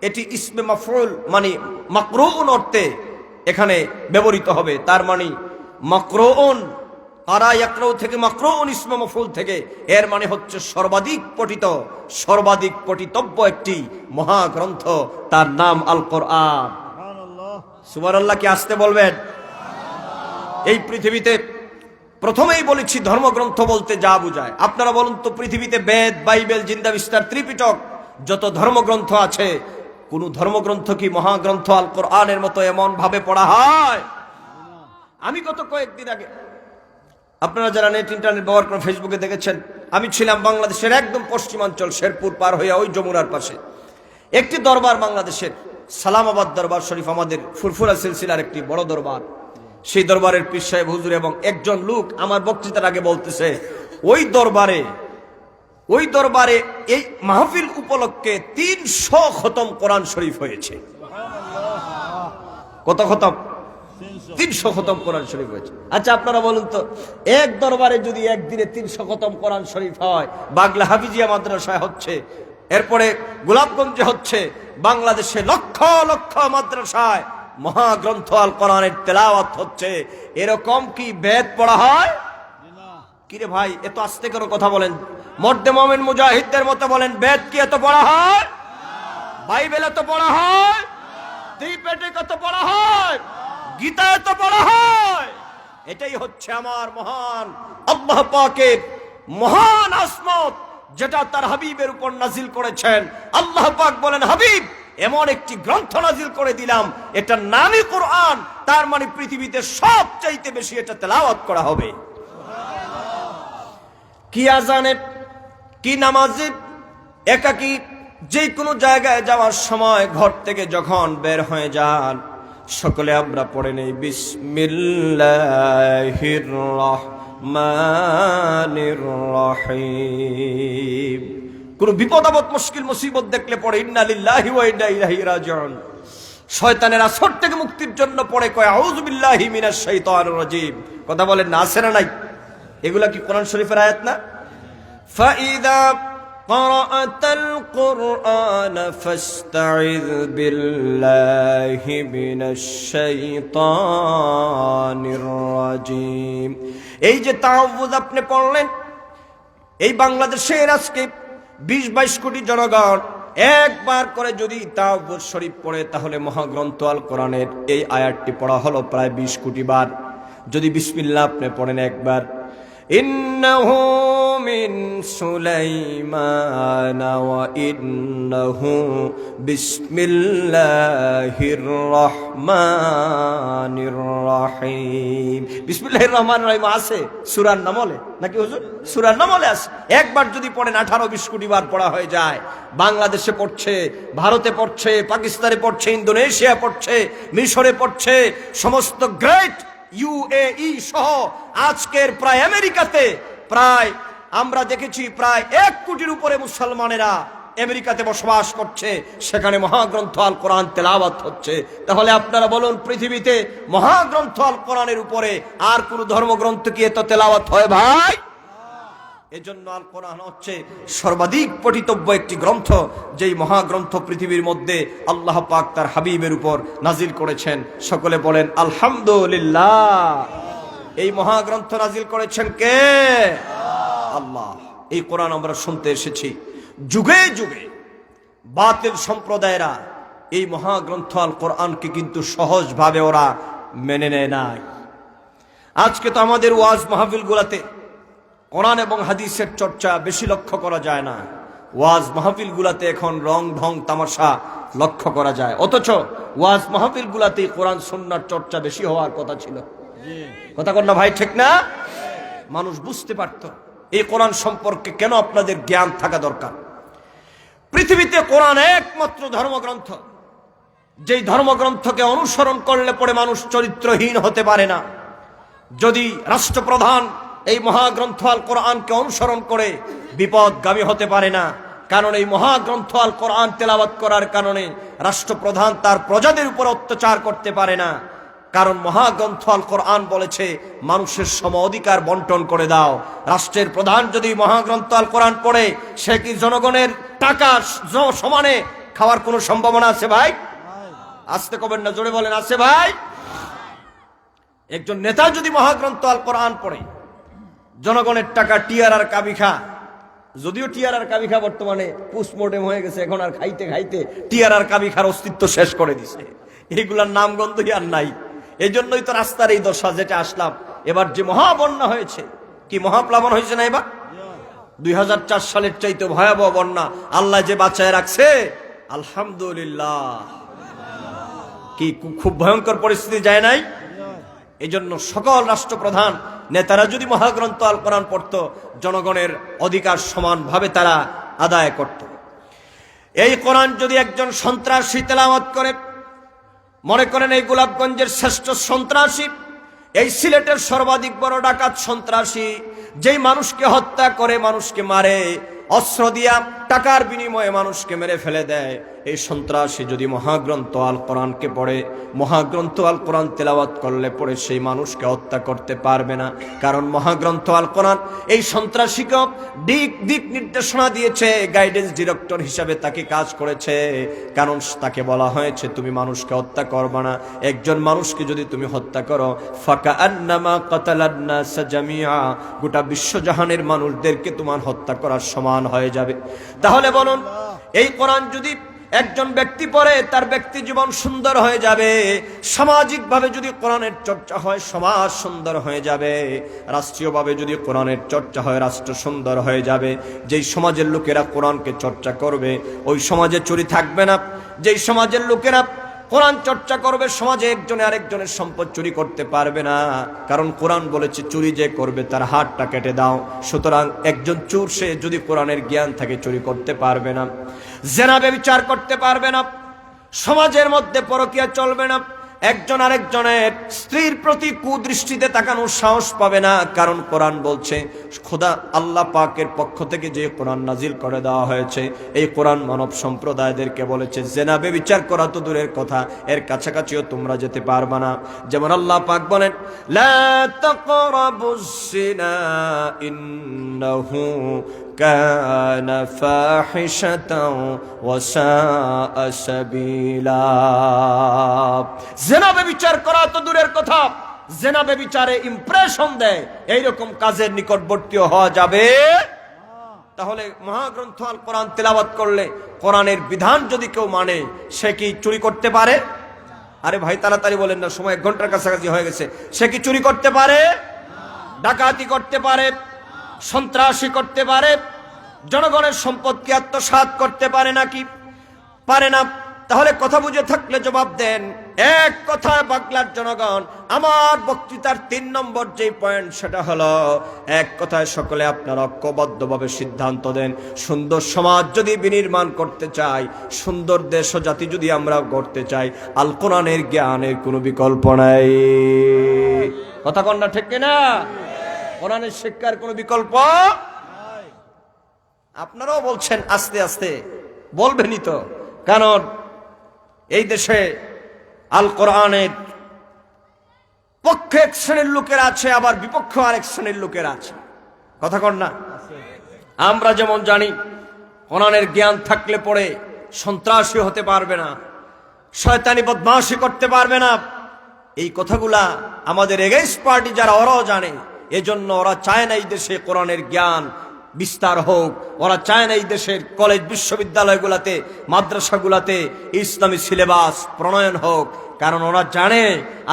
এটি ইসমে মাফউল মানে মাকরুউন অর্থে এখানে ব্যবহৃত হবে। তার মানে মাকরুউন, কারা ইয়াকরাউ থেকে মাকরুউন ইসমে মাফউল থেকে, এর মানে হচ্ছে সর্বাধিক পঠিত সর্বাধিক পঠিতব্য একটি মহাগ্রন্থ, তার নাম আল কোরআন। সুবহানাল্লাহ কি আসতে বলবেন? এই পৃথিবীতে প্রথমেই বলেছি ধর্মগ্রন্থ বলতে যা বোঝায়। আপনারা বলুন তো, পৃথিবীতে বেদ, বাইবেল, জিন্দা বিস্তার, ত্রিপিটক যত ধর্মগ্রন্থ আছে, কোন ধর্মগ্রন্থ কি মহাগ্রন্থ আল কোরআনের মতো এমন ভাবে পড়া হয়? আমি গত কয়েকদিন আগে, আপনারা যারা নেট ইন্টারনেট ব্যবহার করেন ফেসবুকে দেখেছেন, আমি ছিলাম বাংলাদেশের একদম পশ্চিমাঞ্চল শেরপুর পার হয়ে ওই যমুনার পাশে একটি দরবার, বাংলাদেশের সালামাবাদ দরবার শরীফ, আমাদের ফুরফুরা সিলসিলার একটি বড় দরবার। সেই দরবারের পীর সাহেব হুজুর এবং একজন লোক আমার বক্তৃতার আগে বলতেছে, ওই দরবারে এই মাহফিল উপলক্ষে 300 খতম কোরআন শরীফ হয়েছে। কত খতম? 300 খতম কোরআন শরীফ হয়েছে। আচ্ছা আপনারা বলুন তো, এক দরবারে যদি একদিনে 300 খতম কোরআন শরীফ হয়, বাংলা হাফিজিয়া মাদ্রাসায় হচ্ছে, এরপরে গোলাপগঞ্জে হচ্ছে, বাংলাদেশে লক্ষ লক্ষ মাদ্রাসায় মহাগ্রন্থ আল কোরআনের তেলাওয়াত হচ্ছে, এরকম কি বেদ পড়া হয়? কিরে ভাই এত আস্তে করে কথা বলেন, মর্দে মুমিন মুজাহিদদের মতো বলেন, বেদ কি এত পড়া হয়? বাইবেল এত পড়া হয়? ত্রিপিটক কত পড়া হয়? গীতা এত পড়া হয়? এটাই হচ্ছে আমার মহান আল্লাহ পাকের মহান আসমত, যেটা তার হাবিবের উপর নাজিল করেছেন। আল্লাহ পাক বলেন, হাবিব এমন একটি গ্রন্থ নাজিল করে দিলাম, এটার নামই কোরআন, তার মানে পৃথিবীতে সবচাইতে বেশি এটা তেলাওয়াত করা হবে। কি আজানে, কি নামাজে, একাকি যে কোনো জায়গায় যাওয়ার সময় ঘর থেকে যখন বের হয়ে যান, সকলে আমরা পড়ে নেই বিসমিল্লাহির রহমানির রহিম। কোন বিপদ আপদ মুশকিল মুসিবত দেখলে পড়ে ইন্না লিল্লাহি ওয়া ইন্না ইলাইহি রাজিউন। শয়তানের আসর থেকে মুক্তির জন্য পড়ে কয় আউযু বিল্লাহি মিনাশ শাইতানির রাজিম। কথা বলেন না, আছে না নাই? এগুলা কি কোরআন শরীফের আয়াত না? ফাইদা ক্বারাআতাল কুরআন ফাস্তাইয বিল্লাহি মিনাশ শাইতানির রাজিম। এই যে তাআউযুজ আপনি পড়লেন, এই বাংলাদেশের আজকে 20-22 কোটি জনগণ একবার করে যদি তাআউযুজ শরীফ পড়ে, তাহলে মহাগ্রন্থ আল কোরআনের এই আয়াতটি পড়া হলো প্রায় 20 কোটি বার। যদি বিসমিল্লাহ আপনি পড়েন একবার, ইন্নাহু মিন সুলাইমান ওয়া ইন্নাহু বিসমিল্লাহির রহমানির রহিম। বিসমিল্লাহির রহমানির রহিম আছে সূরার নামলে নাকি হুজুর? সূরার নামলে আছে। একবার যদি পড়েন 18-20 কোটি বার পড়া হয়ে যায়। বাংলাদেশে পড়ছে, ভারতে পড়ছে, পাকিস্তানে পড়ছে, ইন্দোনেশিয়া পড়ছে, মিশরে পড়ছে, সমস্ত গ্রেট UAE সহ আজকের প্রায় আমেরিকাতে প্রায় আমরা দেখেছি প্রায় 1 কোটির উপরে মুসলমানেরা আমেরিকাতে বসবাস করছে, সেখানে মহাগ্রন্থ আল কোরআন তেলাওয়াত হচ্ছে। তাহলে আপনারা বলুন, পৃথিবীতে মহাগ্রন্থ আল কোরআনের উপরে আর কোন ধর্মগ্রন্থ কি এত তেলাওয়াত হয় ভাই? এজন্য আল কোরআন হচ্ছে সর্বাধিক পঠিতব্য একটি গ্রন্থ, যেই মহাগ্রন্থ পৃথিবীর মধ্যে আল্লাহ পাক তার হাবিবের উপর নাজিল করেছেন। সকলে বলেন আলহামদুলিল্লাহ। এই মহাগ্রন্থ নাজিল করেছেন কে? আল্লাহ। এই কোরআন আমরা শুনতে এসেছি, যুগে যুগে বাতিল সম্প্রদায়েরা এই মহাগ্রন্থ আল কোরআনকে কিন্তু সহজভাবে ওরা মেনে নেয় নাই। আজকে তো আমাদের ওয়াজ মাহফিলগুলোতে কোরআন এবং হাদিসের চর্চা বেশি লক্ষ্য করা যায় না। ওয়াজ মাহফিলগুলোতে এখন রং ঢং তামাশা লক্ষ্য করা যায়, অথচ ওয়াজ মাহফিলগুলোতেই কোরআন সুন্নাহর চর্চা বেশি হওয়ার কথা ছিল। কথা কন না ভাই, ঠিক না? মানুষ বুঝতে পারত এই কোরআন সম্পর্কে কেন আপনাদের জ্ঞান থাকা দরকার। পৃথিবীতে কোরআন একমাত্র ধর্মগ্রন্থ, যেই ধর্মগ্রন্থকে অনুসরণ করলে পরে মানুষ চরিত্রহীন হতে পারে না। যদি রাষ্ট্রপ্রধান এই মহাগ্রন্থ আল কোরআনকে অনুসরণ করে বিপদগামী হতে পারে না। কারণ এই মহাগ্রন্থ আল কোরআন তেলাওয়াত করার কারণে রাষ্ট্রপ্রধান তার প্রজাদের উপর অত্যাচার করতে পারে না। কারণ মহাগ্রন্থ আল কোরআন বলেছে মানুষের সম অধিকার বন্টন করে দাও। রাষ্ট্রের প্রধান যদি মহাগ্রন্থ আল কোরআন পড়ে, সে কি জনগণের টাকা সমানে খাওয়ার কোনো সম্ভাবনা আছে ভাই? আসতে কবেন না, জোরে বলেন, আছে ভাই? একজন নেতা যদি মহাগ্রন্থ আল কোরআন পড়ে, জনগণের টাকা টিয়ার আর কাবিখা, যদিও টিয়ার আর কাবিখা বর্তমানে পোস্টমর্টেম হয়ে গেছে, এখন আর খাইতে খাইতে টিয়ার আর কাবিখার অস্তিত্ব শেষ করে দিছে, এগুলার নাম গন্ধই আর নাই। এই জন্যই তো রাস্তার এই দশা যেটা আসলাম। এবার যে মহাবন্যা হয়েছে, কি মহাপ্লাবন হয়েছে না এবার? 2004 সালের চাইতে ভয়াবহ বন্যা আল্লাহ যে বাঁচায় রাখছে, আলহামদুলিল্লাহ। কি খুব ভয়ঙ্কর পরিস্থিতি যায় নাই? এই জন্য সকল রাষ্ট্রপ্রধান নেতারা যদি মহাগ্রন্থ আল কোরআন পড়ত, জনগণের অধিকার সমানভাবে তারা আদায় করত। এই কোরআন যদি একজন সন্ত্রাসী তেলাওয়াত করে, মনে করেন এই গোলাপগঞ্জের শ্রেষ্ঠ সন্ত্রাসী, এই সিলেটের সর্বাধিক বড় ডাকাত সন্ত্রাসী, যেই মানুষকে হত্যা করে, মানুষকে মারে, অস্ত্র দিয়া টাকার বিনিময়ে মানুষকে মেরে ফেলে দেয়, এই সন্ত্রাসী যদি মহাগ্রন্থ আল কোরআনকে পড়ে, মহাগ্রন্থ আল কোরআন তেলাওয়াত করলে পড়ে সেই মানুষকে হত্যা করতে পারবে না। কারণ মহাগ্রন্থ আল কোরআন এই সন্ত্রাসীকে দিক নির্দেশনা দিয়েছে, গাইডেন্স ডিরেক্টর হিসাবে তাকে কাজ করেছে। কারণ তাকে বলা হয়েছে তুমি মানুষকে হত্যা করবে না, একজন মানুষকে যদি তুমি হত্যা করো, ফাকাআন্নামা কাতালান নাস জামিআ, গোটা বিশ্বজাহানের মানুষদেরকে তোমার হত্যা করার সমান হয়ে যাবে। তাহলে বলুন, এই কোরআন যদি একজন ব্যক্তি পড়ে, তার ব্যক্তি জীবন সুন্দর হয়ে যাবে। সামাজিকভাবে যদি কোরআনের চর্চা হয়, সমাজ সুন্দর হয়ে যাবে। রাষ্ট্রীয়ভাবে যদি কোরআনের চর্চা হয়, রাষ্ট্র সুন্দর হয়ে যাবে। যেই সমাজের লোকেরা কোরআনকে চর্চা করবে, ওই সমাজে চুরি থাকবে না। যেই সমাজের লোকেরা কোরআন চর্চা করবে, সমাজে একজনে আরেকজনের সম্পদ চুরি করতে পারবে না। কারণ কোরআন বলেছে চুরি যে করবে তার হাতটা কেটে দাও। সুতরাং একজন চোর, সে যদি কোরআনের জ্ঞান থাকে, চুরি করতে পারবে না, জেনা ব্যভিচার করতে পারবে না, সমাজের মধ্যে পরকীয়া চলবে না, একজন আরেকজনের স্ত্রীর প্রতি কুদৃষ্টিতে তাকানোর সাহস পাবে না। কারণ কোরআন বলছে, খোদা আল্লাহ পাকের পক্ষ থেকে যে কোরআন নাজিল করে দেওয়া হয়েছে, এই কোরআন মানব সম্প্রদায়দেরকে বলেছে জেনা ব্যভিচার করা তো দূরের কথা, এর কাছাকাছিও তোমরা যেতে পারবে না। যেমন আল্লাহ পাক বলেন, লা তাকরাবুস জিনা ইন্নাহু কানা ফাহিশাতাও ওয়া সাআ সাবিলা। জেনা ব্যভিচার করা তো দূরের কথা, জেনা ব্যভিচারে ইমপ্রেশন দেয়, এইরকম কাজের নিকটবর্তী হওয়া যাবে। তাহলে মহাগ্রন্থ আল কোরআন তেলাওয়াত করলে, কোরআনের বিধান যদি কেউ মানে, সে কি চুরি করতে পারে? আরে ভাই তাড়াতাড়ি বলেন না, সময় 1 ঘন্টার কাছাকাছি হয়ে গেছে। সে কি চুরি করতে পারে? ডাকাতি করতে পারে? সন্ত্রাসী করতে পারে? জনগণের সম্পদকে আত্মসাৎ করতে পারে নাকি? পারে না। তাহলে কথা বুঝে থাকলে জবাব দেন। এক কথায় বাংলার জনগণ, আমার বক্তৃতার 3 নম্বর যে পয়েন্ট, সেটা হলো, এক কথায় সকলে আপনারা ঐক্যবদ্ধভাবে সিদ্ধান্ত দেন, সুন্দর সমাজ যদি বিনির্মাণ করতে চাই, সুন্দর দেশ ও জাতি যদি আমরা গড়তে চাই, আল কোরআনের জ্ঞানের কোনো বিকল্প নাই। কথা কন্যা ঠিক কিনা? কোরআনের শিক্ষার কোনো বিকল্প। আপনারাও বলছেন আস্তে আস্তে, বলবেনই তো, কারণ এই দেশে আল কোরআনের পক্ষে এক শ্রেণীর লোকের আছে, আবার বিপক্ষে আরেক শ্রেণীর লোকের আছে। কথা কন না? আমরা যেমন জানি, কোরআনের জ্ঞান থাকলে পরে সন্ত্রাসী হতে পারবে না, শয়তানি বদমাশি করতে পারবে না। এই কথাগুলা আমাদের এগেইনস্ট পার্টি যারা, ওরাও জানে। এজন্য ওরা চায় না এই দেশে কোরআনের জ্ঞান বিস্তার হোক। ওরা চায় না এই দেশের কলেজ বিশ্ববিদ্যালয়গুলাতে, মাদ্রাসাগুলাতে ইসলামী সিলেবাস প্রণয়ন হোক। কারণ ওরা জানে,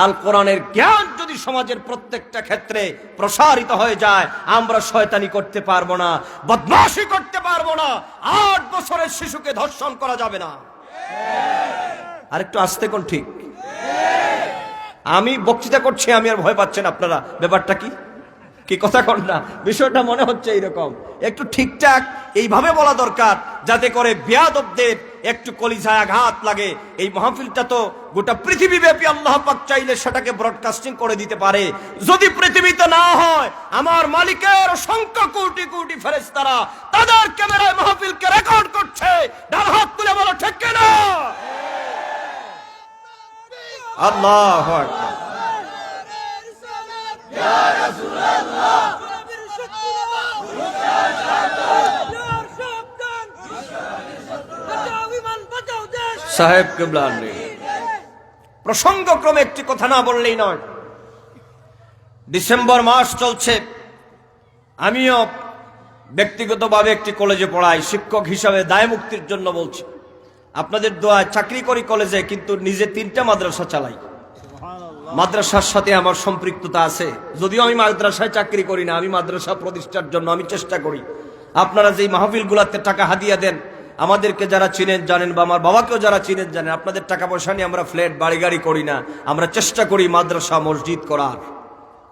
আল কোরআনের জ্ঞান যদি সমাজের প্রত্যেকটা ক্ষেত্রে প্রসারিত হয়ে যায়, আমরা শয়তানি করতে পারবো না, বদমাশি করতে পারবো না, 8 বছরের শিশুকে ধর্ষণ করা যাবে না। আরেকটু আস্তে কোন, ঠিক? আমি বক্তৃতা করছি, আমি আর ভয় পাচ্ছেন আপনারা? ব্যাপারটা কি? কি কথা কন না? বিষয়টা মনে হচ্ছে এইরকম। একটু ঠিকঠাক এইভাবে বলা দরকার, যাতে করে বেয়াদবদের একটু কলিজায় আঘাত লাগে। এই মাহফিলটা তো গোটা পৃথিবী ব্যাপী আল্লাহ পাক চাইলে সেটাকে ব্রডকাস্টিং করে দিতে পারে। যদি পৃথিবীতে না হয়, আমার মালিকের অসংখ্য কোটি কোটি ফেরেশতারা হাজার ক্যামেরায় মাহফিলকে রেকর্ড করছে। ডান হাত তুলে বলো ঠিক কিনা? আল্লাহু আকবার। সাহেব কিবলা নেই। প্রসঙ্গক্রমে একটি কথা না বললেই নয়। ডিসেম্বর মাস চলছে, আমিও ব্যক্তিগতভাবে একটি কলেজে পড়াই, শিক্ষক হিসাবে দায় মুক্তির জন্য বলছি। আপনাদের দোয়ায় চাকরি করি কলেজে, কিন্তু নিজে 3টা মাদ্রাসা চালাই। মাদ্রাসার সাথে আমার সম্পৃক্ততা আছে, যদিও আমি মাদ্রাসায় চাকরি করি না। আমি মাদ্রাসা প্রতিষ্ঠার জন্য আমি চেষ্টা করি। আপনারা যেই মাহফিলগুলোতে টাকা হাদিয়া দেন, আমাদেরকে যারা চিনেন জানেন, বা আমার বাবাকেও যারা চিনেন জানেন, আপনাদের টাকা পয়সা নিয়ে আমরা ফ্ল্যাট বাড়ি গাড়ি করি না। আমরা চেষ্টা করি মাদ্রাসা মসজিদ করার।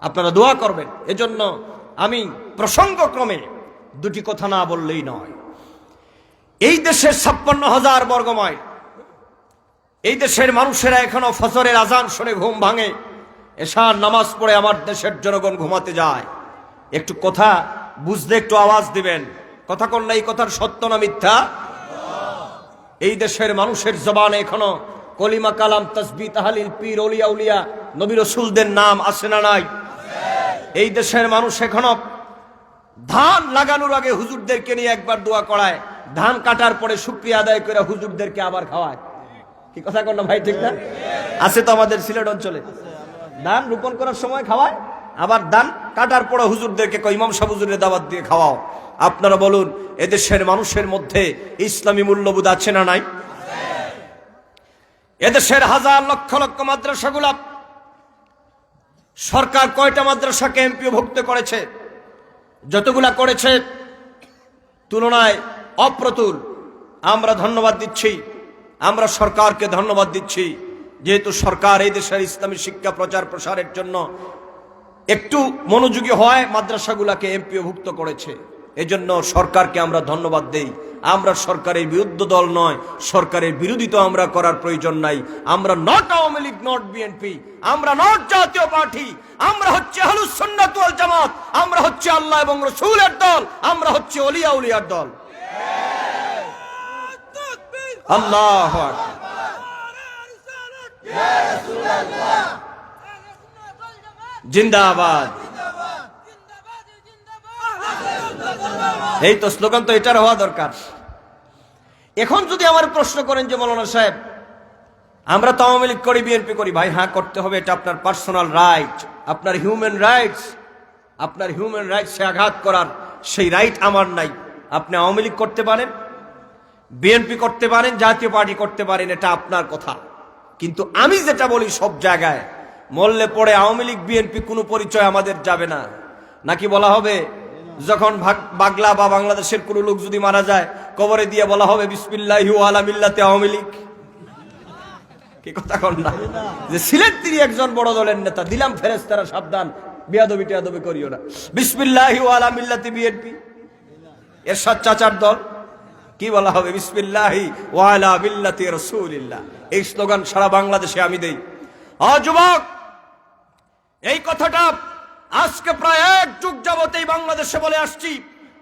আপনারা দোয়া করবেন। এজন্য আমি প্রসঙ্গক্রমে দুটি কথা না বললেই নয়। এই দেশের 56,000 বর্গ মাইল, এই দেশের মানুষেরা এখনো ফজরের আজান শুনে ঘুম ভাঙে, এশার নামাজ পড়ে আমার দেশের জনগণ ঘুমাতে যায়। একটু কথা বুঝতে একটু আওয়াজ দিবেন। কথা কোন না, এই কথার সত্য না মিথ্যা? এই দেশের মানুষের জবানে এখনো কলিমা, কালাম, তাসবিহ, তাহলিল, পীর, ওলিয়া উলিয়া, নবী রাসূলদের নাম আছে না নাই? এই দেশের মানুষ এখনো ধান লাগানোর আগে হুজুরদেরকে নিয়ে একবার দোয়া করায়, ধান কাটার পরে শুকরিয়া আদায় করে হুজুরদেরকে আবার খাওয়ায়। কি কথা কোন না ভাই, ঠিক না? আছে তো আমাদের সিলেট অঞ্চলে। ধান রোপণ করার সময় খাওয়ায়, আবার ধান কাটার পরে হুজুরদেরকে কয় ইমাম সাহেব হুজুরের দাওয়াত দিয়ে খাওয়াও। আপনারা বলুন, এদেশের মানুষের মধ্যে ইসলামী মূল্যবোধ আছে না নাই? এদেশের হাজার লক্ষ লক্ষ মাদ্রাসাগুলা সরকার কয়টা মাদ্রাসাকে এমপিওভুক্ত করেছে? যতগুলা করেছে তুলনায় অপ্রতুল। আমরা ধন্যবাদ দিচ্ছি, আমরা সরকারকে ধন্যবাদ দিচ্ছি, যেহেতু সরকার এই দেশের ইসলামী শিক্ষা প্রচার প্রসারের জন্য একটু মনোযোগী হয়, মাদ্রাসাগুলাকে এমপিওভুক্ত করেছে। এজন্য সরকারকে আমরা ধন্যবাদ দেই। আমরা সরকারের বিরুদ্ধ দল নয়, সরকারের বিরোধিতা আমরা করার প্রয়োজন নাই। আমরা not Awami League, not BNP, আমরা নট জাতীয় পার্টি, আমরা হচ্ছে আহলুস সুন্নাত ওয়াল জামাত, আমরা হচ্ছে আল্লাহ এবং রাসূলের দল, আমরা হচ্ছে ওলিয়া উলিয়ার দল। আল্লাহু আকবার। জিন্দাবাদ। এই তো স্লোগান, তো এটার হওয়া দরকার। এখন যদি আমার প্রশ্ন করেন যে মৌলানা সাহেব আমরা তো আওয়ামী লীগ করি, বিএনপি করি, ভাই হ্যাঁ করতে হবে, এটা আপনার পার্সোনাল রাইট, আপনার হিউম্যান রাইটস। আপনার হিউম্যান রাইটসে আঘাত করার সেই রাইট আমার নাই। আপনি আওয়ামী লীগ করতে পারেন, বিএনপি করতে পারেন, জাতীয় পার্টি করতে পারেন, এটা আপনার কথা। কিন্তু আমি যেটা বলি, সব জায়গায় মরলে পড়ে আওয়ামী লীগ বিএনপি কোনো পরিচয় আমাদের যাবে না। নাকি বলা হবে যখন বাংলা বা বাংলাদেশের কোনো লোক যদি মারা যায়, কবরে দিয়ে বলা হবে বিসমিল্লাহি ওয়া আলা মিল্লাতি আওয়ামী লীগ। কি কথা কন না? যে সিলেট তিনি একজন বড় দলের নেতা, দিলাম ফেরেশতারা সাবধান, বিয়াদবি টিয়াদবি করিও না। বিসমিল্লাহি ওয়া আলা মিল্লাতি বিএনপি, এরশাদ চাচার দল, কি বলা হবে? বিসমিল্লাহি ওয়া আলা মিল্লাতি রাসূলিল্লাহ। এই স্লোগান সারা বাংলাদেশে আমি দেই। যুবক, এই কথাটা আজকে প্রায় 1 যুগ যাবত এই বাংলাদেশে বলে আসছি,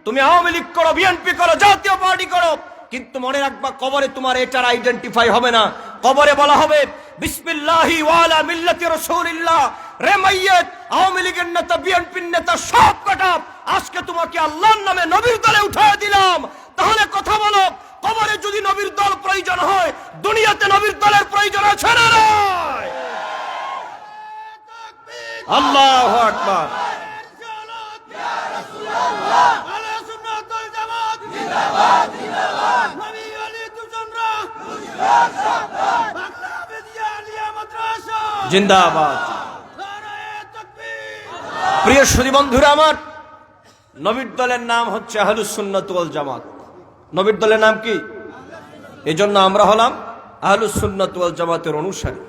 তুমি আওয়ামী লীগ করো, বিএনপি করো, জাতীয় পার্টি করো, কিন্তু মনে রাখবা কবরে তোমার এটার আইডেন্টিফাই হবে না। কবরে বলা হবে বিসমিল্লাহি ওয়া আলা মিল্লাতি রাসূলিল্লাহ। রে মাইয়িত, আওয়ামী লীগের নেতা, বিএনপির নেতা সব কটা, আজকে তোমাকে আল্লাহর নামে নবীর দলে উঠায় দিলাম। তাহলে কথা বলো, কবরে যদি নবীর দল প্রয়োজন হয়, দুনিয়াতে নবীর দলের প্রয়োজন আছে না নাই? আল্লাহু আকবার। জিন্দাবাদ। প্রিয় সুধী বন্ধুরা আমার, নবীর দলের নাম হচ্ছে আহলুস সুন্নাত ওয়াল জামাত। নবীর দলের নাম কি? এজন্য আমরা হলাম আহলুস সুন্নাত ওয়াল জামাতের অনুসারী।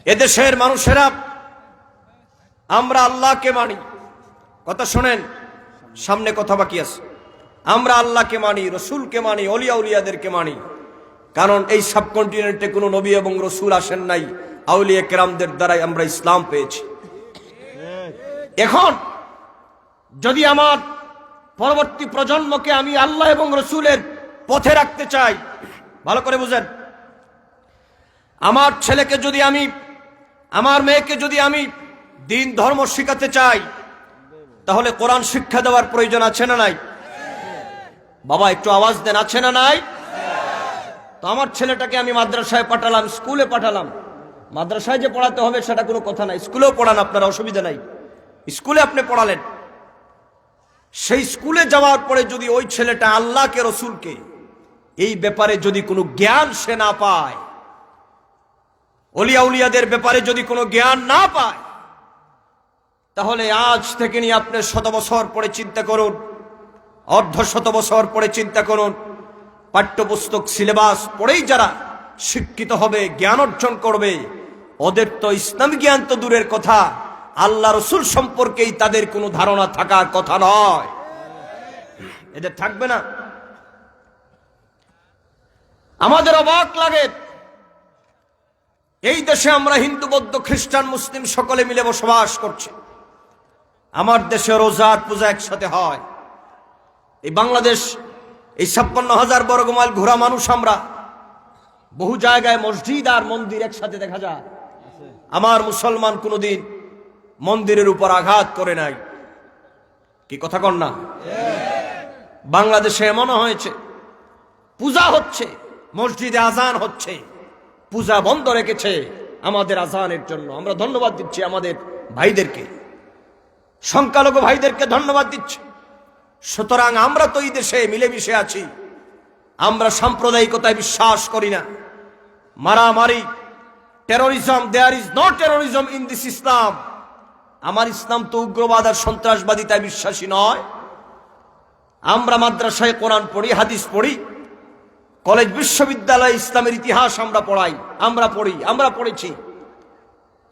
এদেশের মানুষেরা আমরা আল্লাহকে মানি। কথা শোনেন, সামনে কথা বাকি আছে। আমরা আল্লাহকে মানি, রসুলকে মানি, অলিয়া উলিয়াদেরকে মানি। কারণ এই সাবকন্টিনেন্টে কোনো নবী এবং রসুল আসেন নাই, আউলিয়া কেরামদের দ্বারাই আমরা ইসলাম পেয়েছি। এখন যদি আমার পরবর্তী প্রজন্মকে আমি আল্লাহ এবং রসুলের পথে রাখতে চাই। ভালো করে বুঝেন, আমার ছেলেকে যদি আমি, আমার মেয়েকে যদি আমি দিন ধর্ম শিখাতে চাই, তাহলে কোরআন শিক্ষা দেওয়ার প্রয়োজন আছে না নাই? বাবা একটু আওয়াজ দেন, আছে না নাই? তো আমার ছেলেটাকে আমি মাদ্রাসায় পাঠালাম, স্কুলে পাঠালাম। মাদ্রাসায় যে পড়াতে হবে সেটা কোনো কথা নাই, স্কুলেও পড়ান, আপনার অসুবিধা নাই, স্কুলে আপনি পড়ালেন। সেই স্কুলে যাওয়ার পরে যদি ওই ছেলেটা আল্লাহকে, রসুলকে এই ব্যাপারে যদি কোনো জ্ঞান সে না পায়, ওলিয়া উলিয়াদের ব্যাপারে যদি কোনো জ্ঞান না পায়, তাহলে আজ থেকে নিয়ে আপনি 100 বছর পরে চিন্তা করুন, অর্ধ 100 বছর পরে চিন্তা করুন, পাঠ্যপুস্তক সিলেবাস পড়েই যারা শিক্ষিত হবে, জ্ঞান অর্জন করবে, ওদের তো ইসলামী জ্ঞান তো দূরের কথা, আল্লাহ রসুল সম্পর্কেই তাদের কোনো ধারণা থাকার কথা নয়। এদের থাকবে না। আমাদের অবাক লাগে, এই দেশে আমরা হিন্দু, বৌদ্ধ, খ্রিস্টান, মুসলিম সকলে মিলে বসবাস করছি। আমার দেশে রোজা পূজা একসাথে হয়। এই বাংলাদেশ, এই 56,000 বর্গমাইল ঘোরা মানুষ আমরা, বহু জায়গায় মসজিদ আর মন্দির একসাথে দেখা যায়। আমার মুসলমান কোনদিন মন্দিরের উপর আঘাত করে নাই। কি কথা কন না? বাংলাদেশে এমন হয়েছে, পূজা হচ্ছে, মসজিদে আজান হচ্ছে, পূজা বন্ধ রেখেছে আমাদের আজানের জন্য। আমরা ধন্যবাদ দিচ্ছি আমাদের ভাইদেরকে, সংখ্যালঘু ভাইদেরকে ধন্যবাদ দিচ্ছি। সুতরাং আমরা তো এই দেশে মিলেমিশে আছি, আমরা সাম্প্রদায়িকতায় বিশ্বাস করি না, মারামারি, terrorism, there is no terrorism in this ইসলাম। আমার ইসলাম তো উগ্রবাদ আর সন্ত্রাসবাদিতায় বিশ্বাসী নয়। আমরা মাদ্রাসায় কোরআন পড়ি, হাদিস পড়ি, কলেজ বিশ্ববিদ্যালয়ে ইসলামের ইতিহাস আমরা পড়াই, আমরা পড়ি, আমরা পড়েছি,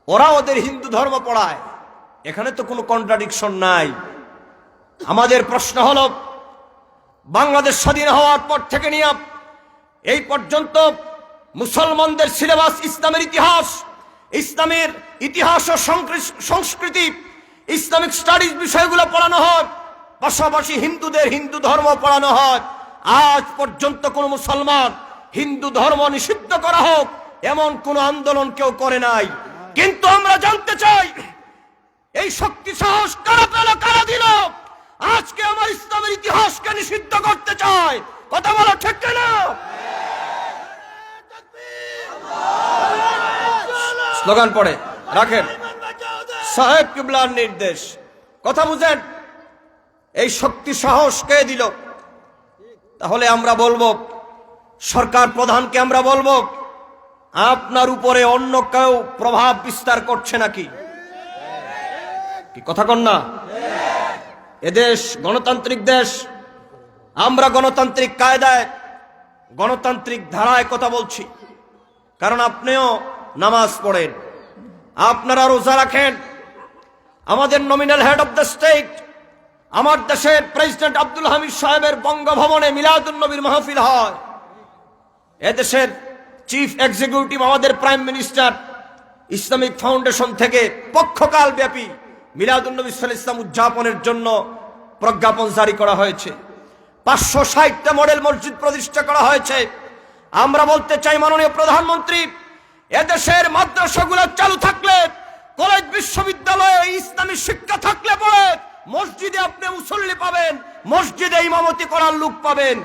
ওরা ওদের হিন্দু ধর্ম পড়ায়। এখানে তো কোনো কন্ট্রাডিকশন নাই। আমাদের প্রশ্ন হলো, বাংলাদেশ স্বাধীন হওয়ার পর থেকে নিয়ে এই পর্যন্ত মুসলমানদের সিলেবাস ইসলামের ইতিহাস, ইসলামের ইতিহাস ও সংস্কৃতি, ইসলামিক স্টাডিজ বিষয়গুলো পড়ানো হয়, পাশাপাশি হিন্দুদের হিন্দু ধর্ম পড়ানো হয়। আজ পর্যন্ত কোন মুসলমান হিন্দু ধর্ম নিষিদ্ধ করা হোক এমন কোন আন্দোলন কেউ করে নাই। কিন্তু আমরা জানতে চাই, এই শক্তি সাহস কারা পেল, কারা দিল? আজকে আমার ইসলামের ইতিহাসকে নিষিদ্ধ করতে চায়। কথা বলো ঠিক না? স্লোগান পড়ে রাখেন, সাহেব কিবলার নির্দেশ। কথা বুঝেন, এই শক্তি সাহস কে দিল? তাহলে আমরা বলবো, সরকার প্রধানকে আমরা বলবো, আপনার উপরে অন্য কেউ প্রভাব বিস্তার করছে নাকি? কি কথা কন না? এদেশ গণতান্ত্রিক দেশ, আমরা গণতান্ত্রিক কায়দায়, গণতান্ত্রিক ধারায় কথা বলছি। কারণ আপনিও নামাজ পড়েন, আপনারা রোজা রাখেন। আমাদের nominal head of the state, আমার দেশের প্রেসিডেন্ট আব্দুল হামিদ সাহেবের বঙ্গভবনে মিলাদুন নবীর মাহফিল হয়। এদেশের চিফ এক্সিকিউটিভ, আমাদের প্রাইম মিনিস্টার, ইসলামিক ফাউন্ডেশন থেকে পক্ষকাল ব্যাপী মিলাদুন নবী সাল্লাল্লাহু আলাইহি ওয়াসাল্লাম উদযাপনের জন্য প্রজ্ঞাপন জারি করা হয়েছে। 560টা মডেল মসজিদ প্রতিষ্ঠা করা হয়েছে। আমরা বলতে চাই, মাননীয় প্রধানমন্ত্রী, এদেশের মাদ্রাসাগুলো চালু থাকলে, কলেজ বিশ্ববিদ্যালয়ে ইসলামী শিক্ষা থাকলে পরে মসজিদে আপনি মুসল্লি পাবেন, মসজিদে ইমামতি করার লোক পাবেন।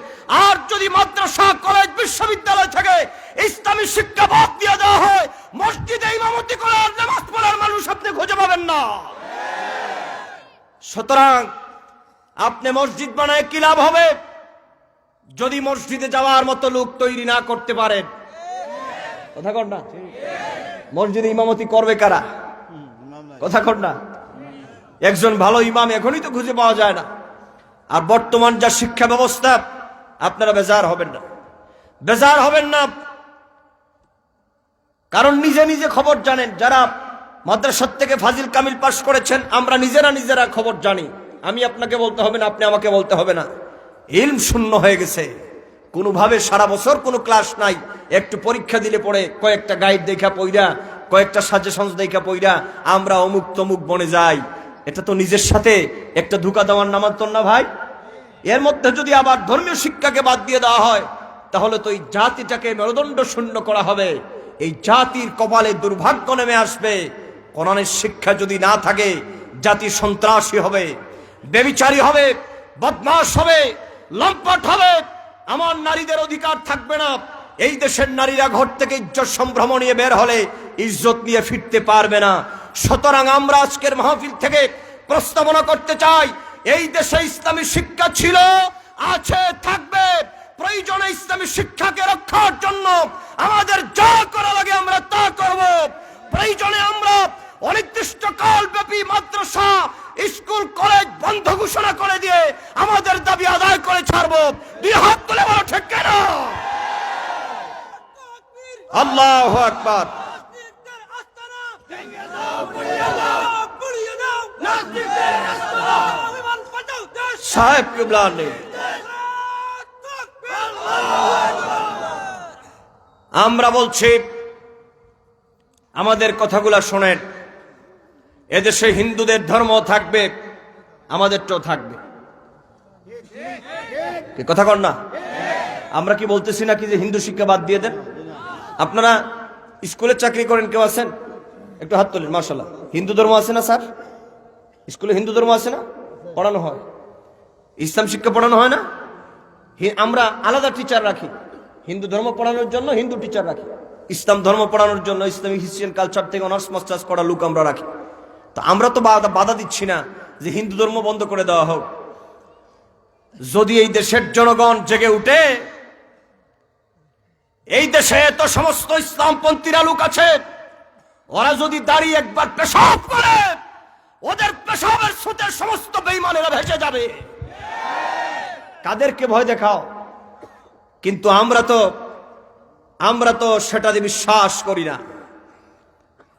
আর যদি মাদ্রাসা, কলেজ, বিশ্ববিদ্যালয় থেকে ইসলামী শিক্ষা বাদ দিয়ে দেওয়া হয়, মসজিদে ইমামতি করার, নামাজ পড়ার মানুষ আপনি খুঁজে পাবেন না। সুতরাং আপনি মসজিদ বানায় কি লাভ হবে যদি মসজিদে যাওয়ার মতো লোক তৈরি না করতে পারেন? কথা কর না? মসজিদে ইমামতি করবে কারা? কথা কর না? একজন ভালো ইমাম এখনই তো খুঁজে পাওয়া যায় না। আর বর্তমান যা শিক্ষা ব্যবস্থা, আপনারা বেজার হবেন না, বেজার হবেন না। কারণ নিজে নিজে খবর জানেন, যারা মাদ্রাসা থেকে ফাজিল কামিল পাশ করেছেন, আমরা নিজেরা খবর জানি। আমি আপনাকে বলতে হবে না, আপনি আমাকে বলতে হবে না। ইলম শূন্য হয়ে গেছে, কোনোভাবে সারা বছর কোনো ক্লাস নাই। একটু পরীক্ষা দিলে পড়ে কয়েকটা গাইড দেখা পইরা, কয়েকটা সাজেশন দেখা পইরা আমরা অমুক তমুক বনে যাই। এটা তো নিজের সাথে একটা ধোঁকা দেওয়ার নামান্তর না ভাই? এর মধ্যে যদি আবার ধর্মীয় শিক্ষাকে বাদ দিয়ে দেওয়া হয়, তাহলে তো এই জাতিটাকে মেরুদণ্ড শূন্য করা হবে। এই জাতির কপালে দুর্ভাগ্য নেমে আসবে। কোরআনের শিক্ষা যদি না থাকে, জাতি সন্ত্রাসী হবে, বেবিচারী হবে, বদমাশ হবে, লম্পট হবে। আমার নারীদের অধিকার থাকবে না। এই দেশের নারীরা ঘর থেকে ইজ্জত সম্ভ্রম নিয়ে বের হলে ইজ্জত নিয়ে ফিরতে পারবে না। সুতরাং আমরা আজকের মাহফিল থেকে প্রস্তাবনা করতে চাই, এই দেশে ইসলামী শিক্ষা ছিল, আছে, থাকবে। প্রয়োজনে ইসলামী শিক্ষাকে রক্ষার জন্য আমাদের যা করা লাগে আমরা তা করব। প্রয়োজনে আমরা অনির্দিষ্টকাল ব্যাপী মাদ্রাসা, স্কুল, কলেজ বন্ধ ঘোষণা করে দিয়ে আমাদের দাবি আদায় করে ছাড়বো। দুই হাত তুলে বলো ঠিক কেন? আল্লাহু আকবার। সাহেব কিবলা নেই। আমরা বলছি, আমাদের কথাগুলা শোনেন। এদেশে হিন্দুদের ধর্ম থাকবে, আমাদেরটাও থাকবে। কথা কর না? আমরা কি বলতেছি নাকি যে হিন্দু শিক্ষা বাদ দিয়ে দেন? আপনারা স্কুলে চাকরি করেন, কেউ আছেন? একটু হাত তোলেন। মাশাআল্লাহ। হিন্দু ধর্ম আছে না স্যার? স্কুলে হিন্দু ধর্ম আছে না? পড়ানো হয়। ইসলাম শিক্ষা পড়ানো হয় না? আমরা আলাদা টিচার রাখি। হিন্দু ধর্ম পড়ানোর জন্য হিন্দু টিচার রাখি, ইসলাম ধর্ম পড়ানোর জন্য ইসলামিক হিস্ট্রি এন্ড কালচার থেকে অনার্স মাস্টার্স করা লোক আমরা রাখি। তো আমরা তো বাধা দিচ্ছি না যে হিন্দু ধর্ম বন্ধ করে দেওয়া হোক। যদি এই দেশের জনগণ জেগে উঠে, এই দেশে তো সমস্ত ইসলামপন্থীরা লোক আছে, ওরা যদি দাঁড়িয়ে একবার পেশাব করে, ওদের পেশাবের স্রোতে সমস্ত বেঈমানেরা ভেসে যাবে। কাদেরকে ভয় দেখাও? কিন্তু আমরা তো সেটাতে বিশ্বাস করি না।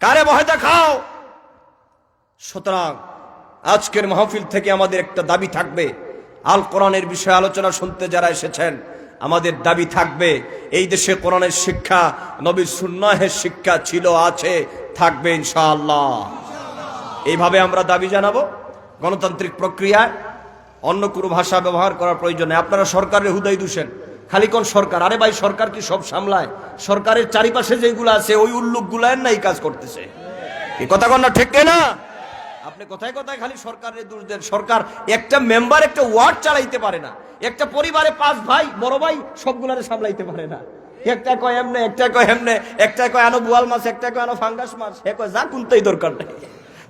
কারে ভয় দেখাও? সুতরাং আজকের মাহফিল থেকে আমাদের একটা দাবি থাকবে, আল কোরআনের বিষয়ে আলোচনা শুনতে যারা এসেছেন, আমাদের দাবি থাকবে, এই দেশে কোরআনের শিক্ষা, নবীর সুন্নাহের শিক্ষা ছিল, আছে, থাকবে ইনশাআল্লাহ। এইভাবে আমরা দাবি জানাবো। গণতান্ত্রিক প্রক্রিয়ায় অন্য কোনো ভাষা ব্যবহার করার প্রয়োজন নেই। আপনারা সরকারের হুদাই দূষেন, খালি কোন সরকার? আরে ভাই, সরকার কি সব সামলায়? সরকারের চারিপাশে যেগুলো আছে ওই উল্লুকগুলার না এই কাজ করতেছে। এই কথা কন না ঠিক না? আপনি কোথায় কোথায় খালি সরকারের দোষ দেন। সরকার একটা মেম্বার একটা ওয়ার্ড চালাইতে পারে না। একটা পরিবারে 5 ভাই, বড় ভাই সবগুলারে সামলাইতে পারে না। একটা কয় এমনে, একটা কয় এমনে, একটা কয় আনো বোয়াল মাছ, একটা কয় আনো ফাঙ্গাস মাছ, হে কয় যা কোনটাই দরকার নেই।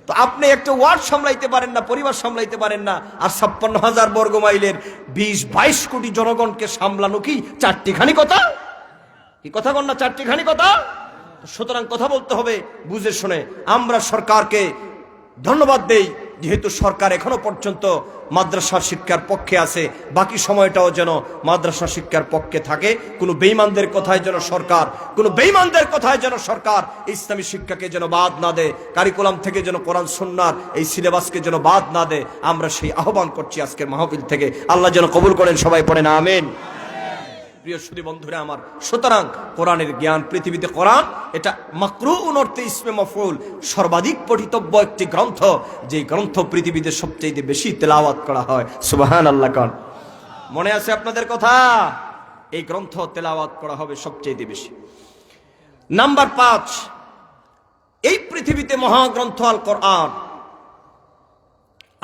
তো আপনি একটা ওয়ার্ড সামলাইতে পারেন না, পরিবার সামলাইতে পারেন না, আর 56,000 বর্গ মাইলের 20-22 কোটি জনগণকে সামলানো কি চারটিখানি কথা? কি কথা কন না? চারটিখানি কথা। সুতরাং কথা বলতে হবে বুঝে শুনে। আমরা সরকারকে ধন্যবাদ দেই, যেহেতু সরকার এখনো পর্যন্ত মাদ্রাসা শিক্ষার পক্ষে আছে, বাকি সময়টাও যেন মাদ্রাসা শিক্ষার পক্ষে থাকে। কোনো বেঈমানদের কথায় যেন সরকার ইসলামী শিক্ষাকে যেন বাদ না দেয়, কারিকুলাম থেকে যেন কোরআন সুন্নাহর এই সিলেবাসকে যেন বাদ না দেয়, আমরা সেই আহ্বান করছি আজকের মাহফিল থেকে। আল্লাহ যেন কবুল করেন, সবাই পড়েন আমিন। প্রিয় সুধী বন্ধুরা আমার, সুতরাং কোরআনের জ্ঞান, পৃথিবীতে কোরআন এটা মাকরুউন অর্থে ইসমে মাফউল, সর্বাধিক পঠিতব্য একটি গ্রন্থ, যে গ্রন্থ পৃথিবীতে সবচেয়ে বেশি তেলাওয়াত করা হয়। সুবহানাল্লাহ কোন? মনে আছে আপনাদের কথা? এই গ্রন্থ তেলাওয়াত করা হবে সবচেয়ে বেশি। নাম্বার 5, এই পৃথিবীতে মহাগ্রন্থ আল কোরআন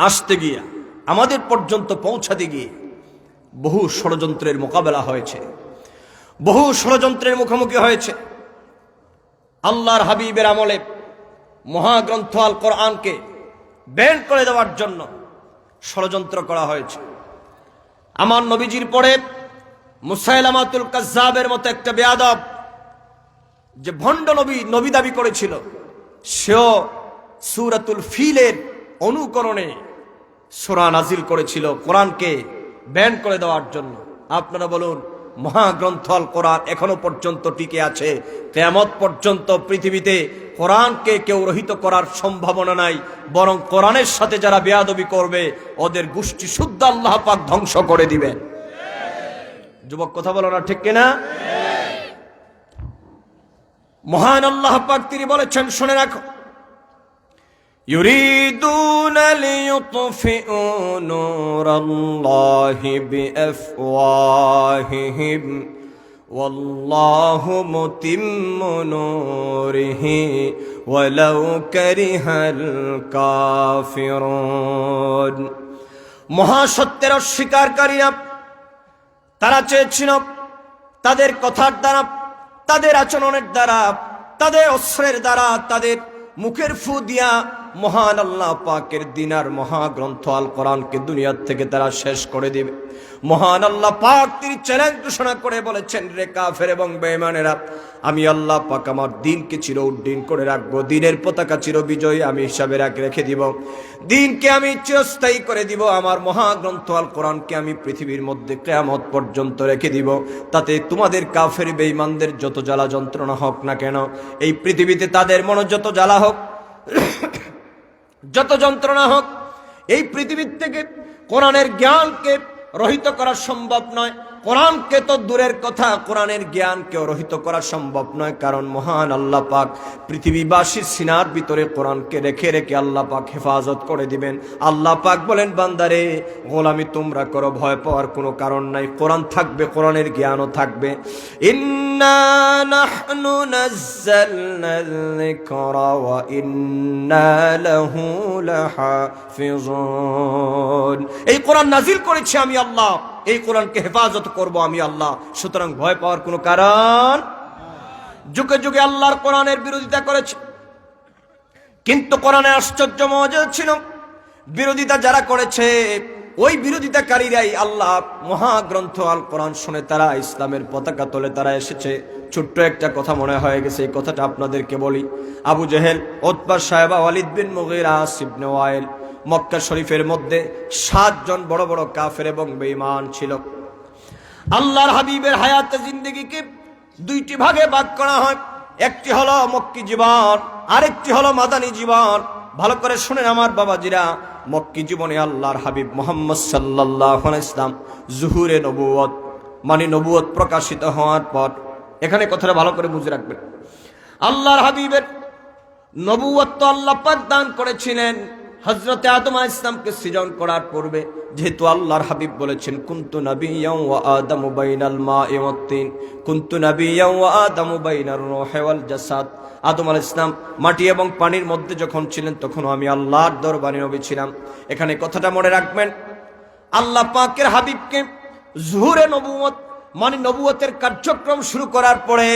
আসতে গিয়ে, আমাদের পর্যন্ত পৌঁছাতে গিয়ে বহু ষড়যন্ত্রের মোকাবেলা হয়েছে, বহু ষড়যন্ত্রের মুখোমুখি হয়েছে। আল্লাহর হাবিবের আমলে মহাগ্রন্থ আল কোরআনকে ব্যান করে দেওয়ার জন্য ষড়যন্ত্র করা হয়েছে। আমার নবীজির পরে মুসাইলামাতুল কাজ্জাবের মতো একটা বেয়াদব, যে ভণ্ড নবী দাবি করেছিল, সেও সূরাতুল ফিলের অনুকরণে সূরা নাজিল করেছিল কোরআনকে ব্যান করে দেওয়ার জন্য। আপনারা বলুন, মহাগ্রন্থ আল কোরআন এখনো পর্যন্ত টিকে আছে। কিয়ামত পর্যন্ত পৃথিবীতে কোরআনকে কেউ রহিত করার সম্ভাবনা নাই, বরং কোরআনের সাথে যারা বেয়াদবি করবে ওদের গোষ্ঠী শুদ্ধ আল্লাহ পাক ধ্বংস করে দিবেন। যুবক কথা বলো না ঠিক কিনা? মহান আল্লাহ পাক তিনি বলেছেন, শুনে রাখো, يريدون ليطفئوا نور الله بأفواههم والله متم نوره ولو كره الكافرون মহাসত্যের অস্বীকারীরা তারা চেয়েছিল তাদের কথার দ্বারা, তাদের আচরণের দ্বারা, তাদের অস্ত্রের দ্বারা, তাদের মুখের ফু দিয়া মহান আল্লাহ পাকের দিনার মহাগ্রন্থ আল কোরআনকে দুনিয়ার থেকে তারা শেষ করে দিবে। মহান আল্লাহ পাক তিনি চ্যালেঞ্জ ঘোষণা করে বলেছেন, রে কাফের এবং বেঈমানেরা, আমি আল্লাহ পাক আমার দিনকে চির উড্ডীন করে রাখবো, দিনের পতাকা চির বিজয়ী আমি হিসাবে রেখে দিব, দিনকে আমি চিরস্থায়ী করে দিব, আমার মহাগ্রন্থ আল কোরআনকে আমি পৃথিবীর মধ্যে কিয়ামত পর্যন্ত রেখে দিব। তাতে তোমাদের কাফের বেঈমানদের যত জ্বালা যন্ত্রণা হোক না কেন, এই পৃথিবীতে তাদের মনে যত জ্বালা হোক, যত যন্ত্রণা হোক, এই পৃথিবীর থেকে কোরআনের জ্ঞানকে রহিত করা সম্ভব নয়। কোরআনকে তো দূরের কথা, কোরআনের জ্ঞানকেও রহিত করা সম্ভব নয়। কারণ মহান আল্লাহ পাক পৃথিবীবাসীর সিনার ভিতরে কোরআনকে রেখে রেখে আল্লাহ পাক হেফাজত করে দিবেন। আল্লাহ পাক বলেন, বান্দারে গোলামি তোমরা করো, ভয় পাওয়ার কোনো কারণ নাই, কোরআন থাকবে, কোরআনের জ্ঞানও থাকবে। ইন্না নাহনু নাযালনা যিকরা ওয়া ইন্না লাহু লাহাফিজুন। এই কোরআন নাজিল করেছি আমি আল্লাহ, এই কোরআনকে হেফাজত করব আমি আল্লাহ, সুতরাং ভয় পাওয়ার কোনো কারণ। যুগে যুগে আল্লাহর কোরআনের বিরোধিতা করেছে, কিন্তু কোরআনের আশ্চর্য মজা ছিল, বিরোধিতা যারা করেছে ওই বিরোধিতাকারীরাই আল্লাহ মহাগ্রন্থ আল কোরআন শুনে তারা ইসলামের পতাকা তোলে তারা এসেছে। ছোট্ট একটা কথা মনে হয়ে গেছে, এই কথাটা আপনাদেরকে বলি। আবু জেহেল, উতবা, সায়বা, ওয়ালিদ বিন মুগীরা, আসিফ ইবনে ওয়াইল, মক্কা শরীফের মধ্যে 7 জন বড় বড় কাফের এবং বেঈমান ছিল। আল্লাহর হাবিবের হায়াতে জিন্দেগিকে 2টি ভাগে ভাগ করা হয়, একটি হলো মক্কি জীবন, আরেকটি হলো মাদানী জীবন। ভালো করে শুনেন আমার বাবাজিরা, মক্কি জীবনে আল্লাহর হাবিব মুহাম্মদ সাল্লাল্লাহু আলাইহি ওয়াসাল্লাম জুহুরে নবুয়ত মানে নবুয়ত প্রকাশিত হওয়ার পর, এখানে কথাটা ভালো করে বুঝে রাখবেন, আল্লাহর হাবিবের নবুয়ত তো আল্লাহ পাক দান করেছিলেন হযরতে আদম আলাইহিস সালামকে সৃজন করার পূর্বে। যেহেতু আল্লাহর হাবিব বলেছেন, কুনতু নাবিয়্যান ওয়া আদামু বাইনাল মা'i ওয়াত তিন, কুনতু নাবিয়্যান ওয়া আদামু বাইনার রূহি ওয়াল জাসাদ। আদম আলাইহিস সালাম মাটি এবং পানির মধ্যে যখন ছিলেন তখন আমি আল্লাহর দরবারে নবী ছিলাম। এখানে কথাটা মনে রাখবেন, আল্লাহ পাকের হাবিবকে জুহুরে নবুয়ত মানে নবুয়তের কার্যক্রম শুরু করার পরে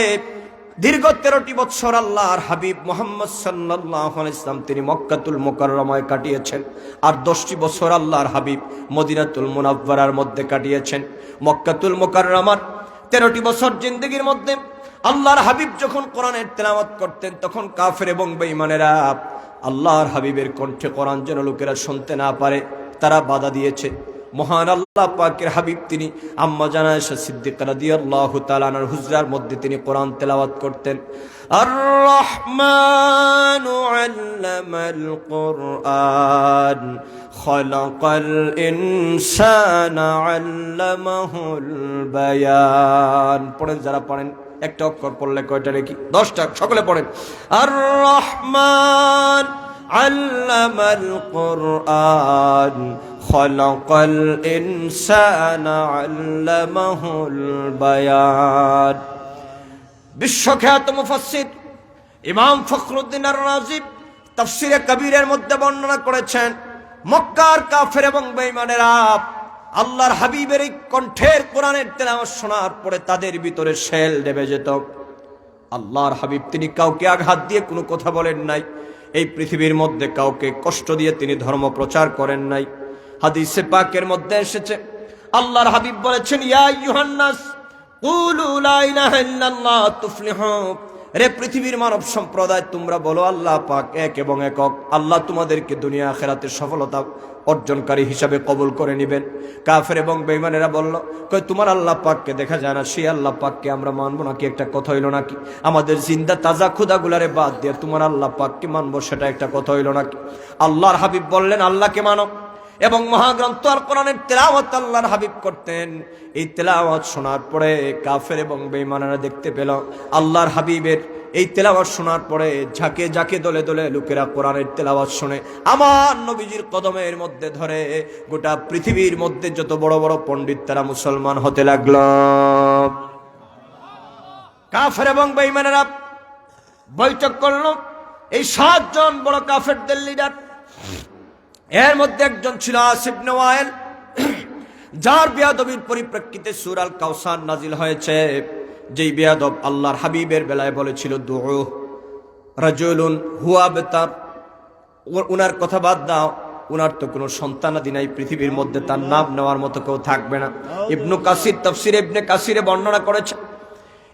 দীর্ঘ 13টি বছর আল্লাহর হাবিব মুহাম্মদ সাল্লাল্লাহু আলাইহি ওয়াসাল্লাম তিনি মক্কাতুল মুকাররমায় কাটিয়েছেন, আর 10টি বছর আল্লাহর হাবিব মদিনাতুল মুনাওয়ারার মধ্যে কাটিয়েছেন। মক্কাতুল মুকাররমার 13টি বছর জিন্দেগির মধ্যে আল্লাহর হাবিব যখন কোরআনের তেলাওয়াত করতেন তখন কাফের এবং বেঈমানেরা আল্লাহর হাবিবের কণ্ঠে কোরআন যেন লোকেরা শুনতে না পারে তারা বাধা দিয়েছে। মহান আল্লাহ পাকের হাবিব তিনি আম্মা জানা আয়েশা সিদ্দিকা রাদিয়াল্লাহু তাআলা আনহার হুজরার মধ্যে তিনি কোরআন তেলাওয়াত করতেন। আর রহমানু আল্লামাল কুরআন খালাকাল ইনসানা আল্লামাহুল বায়ান। পড়েন, যারা পড়েন, একটা অক্ষর পড়লে কয়টা রেখি? 10টা। সকলে পড়েন, আর রহমান আল্লামাল কুরআন খালাকাল ইনসানা আল্লামাহুল বায়ান। বিশ্বখ্যাত মুফাসসির ইমাম ফখরুদ্দিন আর-রাজি তাফসীরে কবীরের মধ্যে বর্ণনা করেছেন, মক্কার কাফের এবং বেঈমানেরা আল্লাহর হাবিবের এই কণ্ঠের কোরআনের তেলাওয়াত শোনার পরে তাদের ভিতরে শেল দেবে যেত। আল্লাহর হাবিব তিনি কাউকে আঘাত দিয়ে কোনো কথা বলেন নাই, এই পৃথিবীর মধ্যে কাউকে কষ্ট দিয়ে তিনি ধর্ম প্রচার করেন নাই। হাদিসে পাকের মধ্যে এসেছে, আল্লাহর হাবিব বলেছেন, ইয়া আইয়ুহান নাস কুলু লা ইলাহা ইল্লাল্লাহ তুফলিহু। রে পৃথিবীর মানব সম্প্রদায়, তোমরা বলো আল্লাহ পাক এক এবং একক, আল্লাহ তোমাদেরকে দুনিয়া আখিরাতে সফলতা অর্জনকারী হিসাবে কবুল করে নেবেন। কাফের এবং বেঈমানেরা বলল, কই তোমার আল্লাহ পাককে দেখা যায় না, সেই আল্লাহ পাককে আমরা মানবো নাকি? একটা কথা হইল নাকি? আমাদের জিন্দা তাজা খুদাগুলারে বাদ দিয়ে তোমার আল্লাহ পাককে মানবো, সেটা একটা কথা হইল নাকি? আল্লাহর হাবিব বললেন, আল্লাহকে মানো। এবং মহাগ্রন্থ আল কোরআনের তেলাওয়াত আল্লাহর হাবিব করতেন। এই তেলাওয়াত শোনার পরে কাফের এবং বেঈমানেরা দেখতে পেল আল্লাহর হাবিবের এই তেলাওয়াত শোনার পরে ঝাঁকে ঝাঁকে দলে দলে লোকেরা কোরআনের তেলাওয়াত শুনে আমার নবীজির কদমের মধ্যে ধরে গোটা পৃথিবীর মধ্যে যত বড় বড় পণ্ডিত তারা মুসলমান হতে লাগলো। কাফের এবং বেঈমানেরা বৈঠক করলো, এই 7 জন বড় কাফেরদের লিডার। এর মধ্যে একজন ছিল আস ইবনে ওয়াইল, যার বেয়াদবির পরিপ্রেক্ষিতে সূরা আল কাউসার নাজিল হয়েছে। যেই বেয়াদব আল্লাহর হাবিবের বেলায় বলেছিল দুউ রাজুলুন হুয়া বেতার, উনার কথা বাদ দাও, উনার তো কোনো সন্তানাদি নাই, পৃথিবীর মধ্যে তার নাম নেওয়ার মতো কেউ থাকবে না। ইবনু কাসির তাফসিরে ইবনে কাসিরে বর্ণনা করেছে।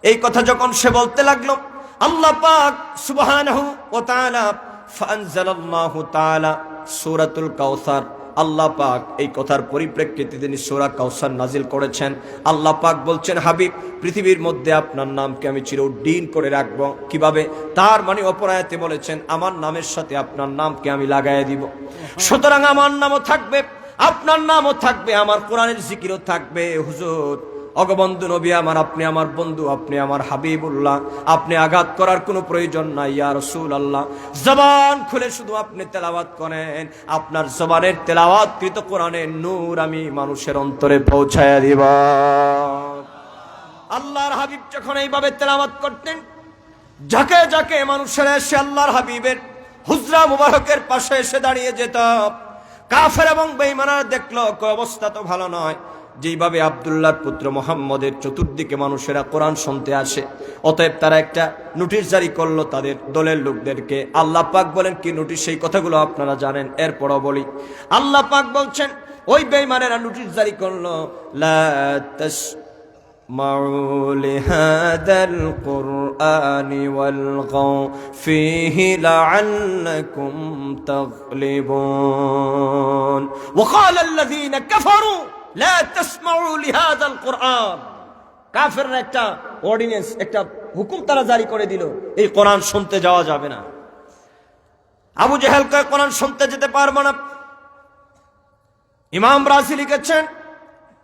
এই কথা যখন সে বলতে লাগলো, আল্লাহ পাক সুবহানাহু ওয়া তাআলা ফানজালাল্লাহু তাআলা সূরাতুল কাউসার, আল্লাহ পাক এই কথার পরিপ্রেক্ষিতে তিনি সূরা কাউসার নাজিল করেছেন। আল্লাহ পাক বলছেন, হাবিব পৃথিবীর মধ্যে আপনার নামকে আমি চিরদিন করে রাখবো। কিভাবে? তার মানে অপর আয়াতে বলেছেন আমার নামের সাথে আপনার নামকে আমি লাগাইয়া দিব। সুতরাং আমার নামও থাকবে, আপনার নামও থাকবে, আমার কোরআনের জিকিরও থাকবে। হুজুর অগবন্ধু নবী আমার, আপনি আমার বন্ধু, আপনি আমার হাবিবুল্লাহ, আপনি আঘাত করার কোনো প্রয়োজন নাই ইয়া রাসূলুল্লাহ। জবান খুলে শুধু আপনি তেলাওয়াত করেন, আপনার জবানের তেলাওয়াতকৃত কোরআনের নূর আমি মানুষের অন্তরে পৌঁছায়া দিব। আল্লাহর হাবিব যখন এইভাবে তেলাওয়াত করতেন, ঝাঁকে ঝাঁকে মানুষেরা এসে আল্লাহর হাবিবের হুজরা মুবারকের পাশে এসে দাঁড়িয়ে যেত। কাফের এবং বেঈমানরা দেখলো অবস্থা তো ভালো নয়, যেইভাবে আব্দুল্লাহর পুত্র মুহাম্মদের চতুর্দিকে মানুষেরা কোরআন শুনতে আসে, অতএব তারা একটা নোটিশ জারি করলো তাদের দলের লোকদেরকে। আল্লাহ পাক বলেন কি নোটিশ, সেই কথাগুলো আপনারা জানেন, এরপরও বলি। আল্লাহ পাক বলছেন ওই বেঈমানেরা নোটিশ জারি করলো, লা তাসমাউ লিহাদাল কুরআনি ওয়ালগাউ ফীহি লাআল্লাকুম তাগলিবুন ওয়া ক্বালা আল্লাযীনা কাফারু লা তাসমাউ লিহাদাল কুরআন। কাফেররা একটা অর্ডিন্যান্স, একটা হুকুম তারা জারি করে দিল, এই কোরআন শুনতে যাওয়া যাবে না। আবু জেহেল কয় কোরআন শুনতে যেতে পারবে না। ইমাম রাজি লিখেছেন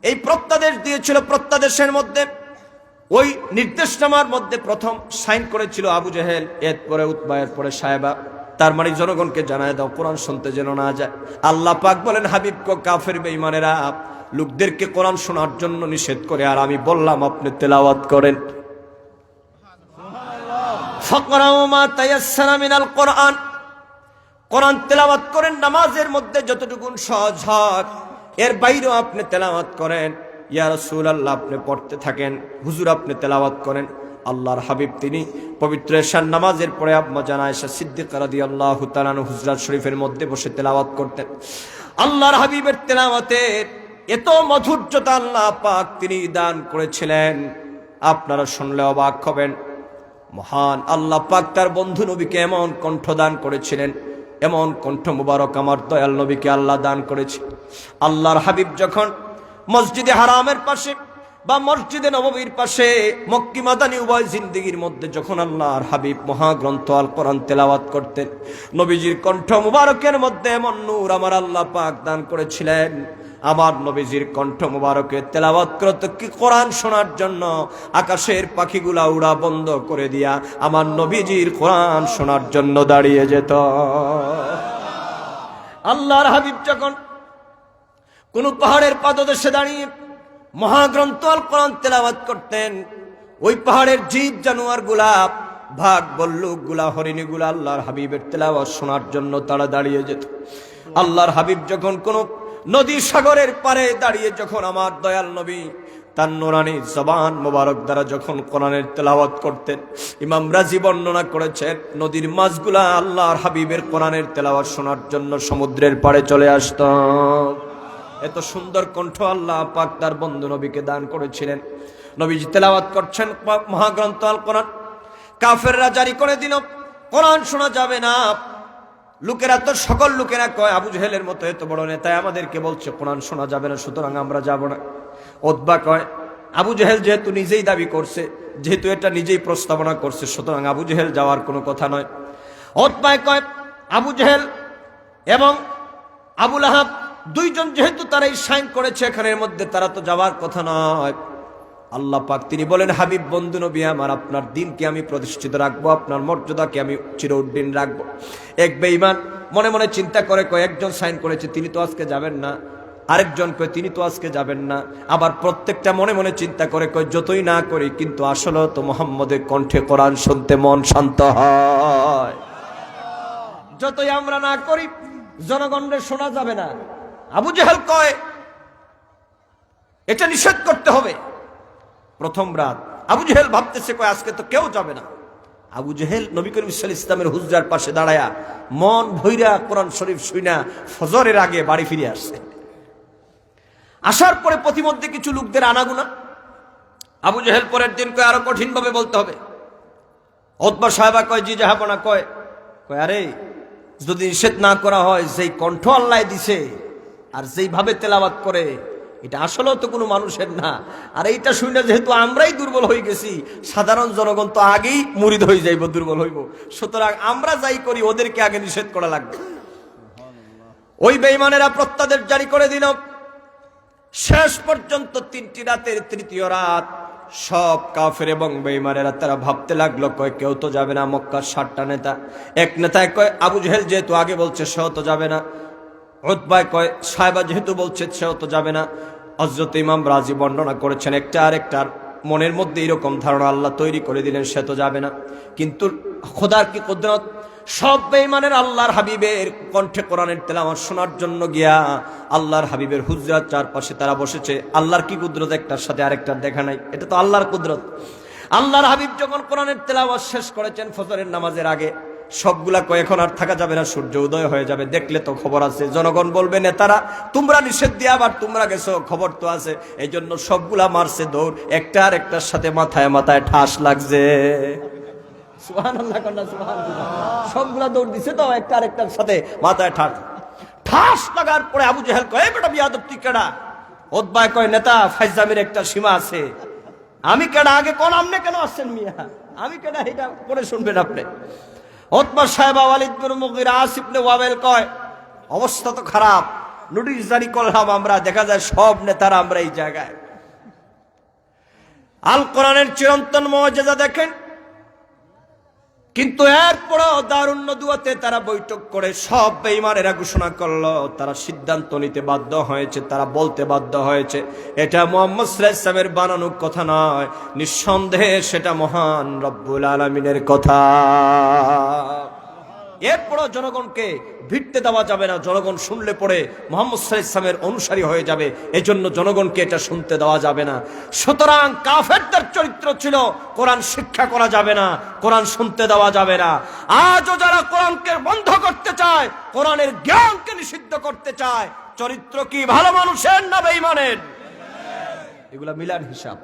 এই প্রত্যাদেশ দিয়েছিল, প্রত্যাদেশের মধ্যে ওই নির্দেশনামার মধ্যে প্রথম সাইন করেছিল আবু জেহেল, এরপরে উতবা, এরপরে সাহেবা। তার মানে জনগণকে জানায় দাও কোরআন শুনতে যেন না যায়। আল্লাহ পাক বলেন হাবিব কো কাফের বেঈমানেরা লোকদেরকে কোরআন শোনার জন্য নিষেধ করে, আর আমি বললাম আপনি তেলাওয়াত করেন। ফাকরাউ মা তায়াসসারা মিনাল কোরআন, কোরআন তেলাওয়াত করেন নামাজের মধ্যে যতটুকু সহজ হয়, এর বাইরেও আপনি তেলাওয়াত করেন। ইয়া রাসূলুল্লাহ আপনি পড়তে থাকেন, হুজুর আপনি তেলাওয়াত করেন। আল্লাহর হাবিব তিনি পবিত্র এশার নামাজের পরে আম্মা জানা আয়েশা সিদ্দিকা রাদিয়াল্লাহু তাআলা আনহা হুজরাত শরীফের মধ্যে বসে তেলাওয়াত করতেন। আল্লাহর হাবিবের তেলাওয়াতের এত মাধুর্যতা আল্লাহ পাক তিনি দান করেছিলেন, আপনারা শুনলে অবাক হবেন। মহান আল্লাহ পাক তার বন্ধু নবীকে এমন কণ্ঠ দান করেছিলেন, এমন কণ্ঠ মুবারক আমার দয়াল নবীকে আল্লাহ দান করেছে। আল্লাহর হাবিব যখন মসজিদে হারামের পাশে বা মসজিদে নববীর পাশে মক্কি মাদানী উভয় জিন্দেগির মধ্যে যখন আল্লাহর হাবিব মহাগ্রন্থ আল কোরআন তেলাওয়াত করতেন, নবীজির কণ্ঠ মুবারকের মধ্যে এমন নূর আমার আল্লাহ পাক দান করেছিলেন। আমার নবীজির কণ্ঠ মুবারকে তেলাওয়াত করতে কি কোরআন শোনার জন্য আকাশের পাখিগুলা উড়া বন্ধ করে দিয়া আমার নবীজির কোরআন শোনার জন্য দাঁড়িয়ে যেত। আল্লাহর হাবিব যখন কোন পাহাড়ের পাদদেশে দাঁড়িয়ে মহাগ্রন্থ আল কোরআন তেলাওয়াত করতেন, ওই পাহাড়ের জীব জানোয়ার গুলা, ভাগ বল্লুক গুলা, হরিণী গুলা আল্লাহর হাবিবের তেলাওয়াত শোনার জন্য তারা দাঁড়িয়ে যেত। আল্লাহর হাবিব যখন কোন নদী সাগরের পারে দাঁড়িয়ে যখন আমার দয়াল নবী তার নুরানি জবান মোবারক দ্বারা যখন কোরআনের তেলাওয়াত করতেন, ইমাম রাজি বর্ণনা করেছেন নদীর মাছগুলা আল্লাহর হাবিবের কোরআনের তেলাওয়াত শোনার জন্য সমুদ্রের পাড়ে চলে আসত। এত সুন্দর কণ্ঠ আল্লাহ পাক তার বন্ধু নবীকে দান করেছিলেন। নবীজি তেলাওয়াত করছেন মহাগ্রন্থ আল কোরআন, কাফেররা জারি করে দিল কোরআন শোনা যাবে না। লোকেরা তো সকল লোকেরা কয় আবু জেহেলের মতো এত বড় নেতাই আমাদেরকে বলছে কোরআন শোনা যাবে না, সুতরাং আমরা যাব না। উতবা কয় আবু জেহেল যেহেতু নিজেই দাবি করছে, যেহেতু এটা নিজেই প্রস্তাবনা করছে, সুতরাং আবু জেহেল যাওয়ার কোনো কথা নয়। উতবা কয় আবু জেহেল এবং আবু লাহাব দুইজন যেহেতু তারাই সাইন করেছে এখানের মধ্যে, তারা তো যাওয়ার কথা নয়। আল্লাহ পাক তিনি বলেন, হাবিব বন্ধু নবী আমার, আপনার দিনকে আমি প্রতিষ্ঠিত রাখবো, আপনার মর্যাদাকে আমি চিরউদ্দিন রাখবো। এক বেঈমান মনে মনে চিন্তা করে, কয় একজন সাইন করেছে তিনি তো আজকে যাবেন না, আরেকজন কয় তিনি তো আজকে যাবেন না, আবার প্রত্যেকটা মনে মনে চিন্তা করে, কয় যতই না করি কিন্তু আসলে তো মুহাম্মদের কণ্ঠে কোরআন শুনতে মন শান্ত হয়। যতই আমরা না করি জনগণের শোনা যাবে না। আবু জেহেল কয় এটা নিষেধ করতে হবে। প্রথম রাত আবু জেহেল ভাবতেছে, কয় আজকে তো কেউ যাবে না। আবু জেহেল নবী করিম সাল্লাল্লাহু আলাইহি ওয়াসাল্লামের হুজরার পাশে দাঁড়ায়া মন ভইরা কোরআন শরীফ শুইনা ফজরের আগে বাড়ি ফিরে আসছে। আসার পরে প্রতিমধ্যে কিছু লোকদের আনাগুনা। আবু জেহেল পরের দিন কয় আরো কঠিন ভাবে বলতে হবে। উতবা সাহেবা কয় জি জাহাপনা, কয় আরে যদি নিষেধ না করা হয়, যেই কণ্ঠ আল্লাহ দিছে আর যেইভাবে তেলাওয়াত করে, এটা আসলেও তো কোনো মানুষের না। আর এইটা শুনে যেহেতু আমরাই দুর্বল হয়ে গেছি, সাধারণ জনগণ তো আগেই মুরিদ হয়ে যাইব, দুর্বল হইব। সুতরাং আমরা যাই করি ওদেরকে আগে নিষেধ করা লাগবে। ওই বেঈমানেরা প্রত্যাদেশ জারি করে দিল। শেষ পর্যন্ত 3টি রাতের তৃতীয় রাত সব কাফের এবং বেঈমানেরা তারা ভাবতে লাগলো, কয় কেউ তো যাবে না। মক্কার 60টা নেতা, এক নেতায় কয় আবু জেহেল যেহেতু আগে বলছে সেও তো যাবে না। উতবায় কয় সাহেবা যেহেতু বলছে সেও তো যাবে না। হযরত ইমাম রাজি বর্ণনা করেছেন, একটা আরেকটার মনের মধ্যে এরকম ধারণা আল্লাহ তৈরি করে দিলেন সে তো যাবে না। কিন্তু খোদার কি কুদরত, সব বেঈমানের আল্লাহর হাবিবের কণ্ঠে কোরআনের তেলাওয়াত শোনার জন্য গিয়া আল্লাহর হাবিবের হুজরাত চারপাশে তারা বসেছে। আল্লাহর কি কুদরত, একটার সাথে আরেকটার দেখা নাই, এটা তো আল্লাহর কুদরত। আল্লাহর হাবিব যখন কোরআনের তেলাওয়াত শেষ করেছেন ফজরের নামাজের আগে, সবগুলা কয় এখন আর থাকা যাবে না, সূর্য উদয় হয়ে যাবে, দেখলে তো খবর আছে। জনগণ বলবে নেতারা তোমরা নিষেধ দিয়ে আবার তোমরা গেছো, খবর তো আছে। এই জন্য সবগুলা মারছে দৌড়, একটা আর একটার সাথে মাথায় মাথায় ঠাস লাগছে। সুবহানাল্লাহ, সুবহানাল্লাহ। সবগুলা দৌড় দিছে তো একটা আর একটার সাথে মাথায় ঠাস লাগার পরে আবু জেহেল কয় বেটা বিয়াদব তুই কেডা? উতবা কয় নেতা ফাইজামের একটা সীমা আছে। আমি কেডা আগে কোন, আমনে কেন আসছেন মিয়া? আমি কেডা এটা পরে শুনবেন আপনি। উতবা সাহেবা ওয়ালিদ বিন মুগীরা আসিফ ইবনে ওয়াবেল কয় অবস্থা তো খারাপ, নোটিশ জারি করলাম আমরা, দেখা যায় সব নেতারা আমরা এই জায়গায়। আল কোরআনের চিরন্তন মুজিজা দেখেন। কিন্তু এরপরও দারুন নদুয়াতে তারা বৈঠক করে সব বেঈমানেরা ঘোষণা করলো, তারা সিদ্ধান্ত নিতে বাধ্য হয়েছে, তারা বলতে বাধ্য হয়েছে এটা মুহাম্মদ সাল্লাল্লাহু আলাইহি ওয়াসাল্লামের বানানো কথা নয়, নিঃসন্দেহে সেটা মহান রব্বুল আলামিনের কথা। এরপরও জনগণকে ভিড়তে দেওয়া যাবে না, জনগণ শুনলে পরে মুহাম্মদ সাল্লাল্লাহু আলাইহি ওয়াসাল্লামের অনুসারী হয়ে যাবে, এজন্য জনগণকে এটা শুনতে দেওয়া যাবে না। সুতরাং কাফেরদের চরিত্র ছিল কোরআন শিক্ষা করা যাবে না, কোরআন শুনতে দেওয়া যাবে না। আজও যারা কোরআনকে বন্ধ করতে চায়, কোরআনের জ্ঞানকে নিষিদ্ধ করতে চায়, চরিত্র কি ভালো মানুষের না বেঈমানের? এগুলা মিলান হিসাব।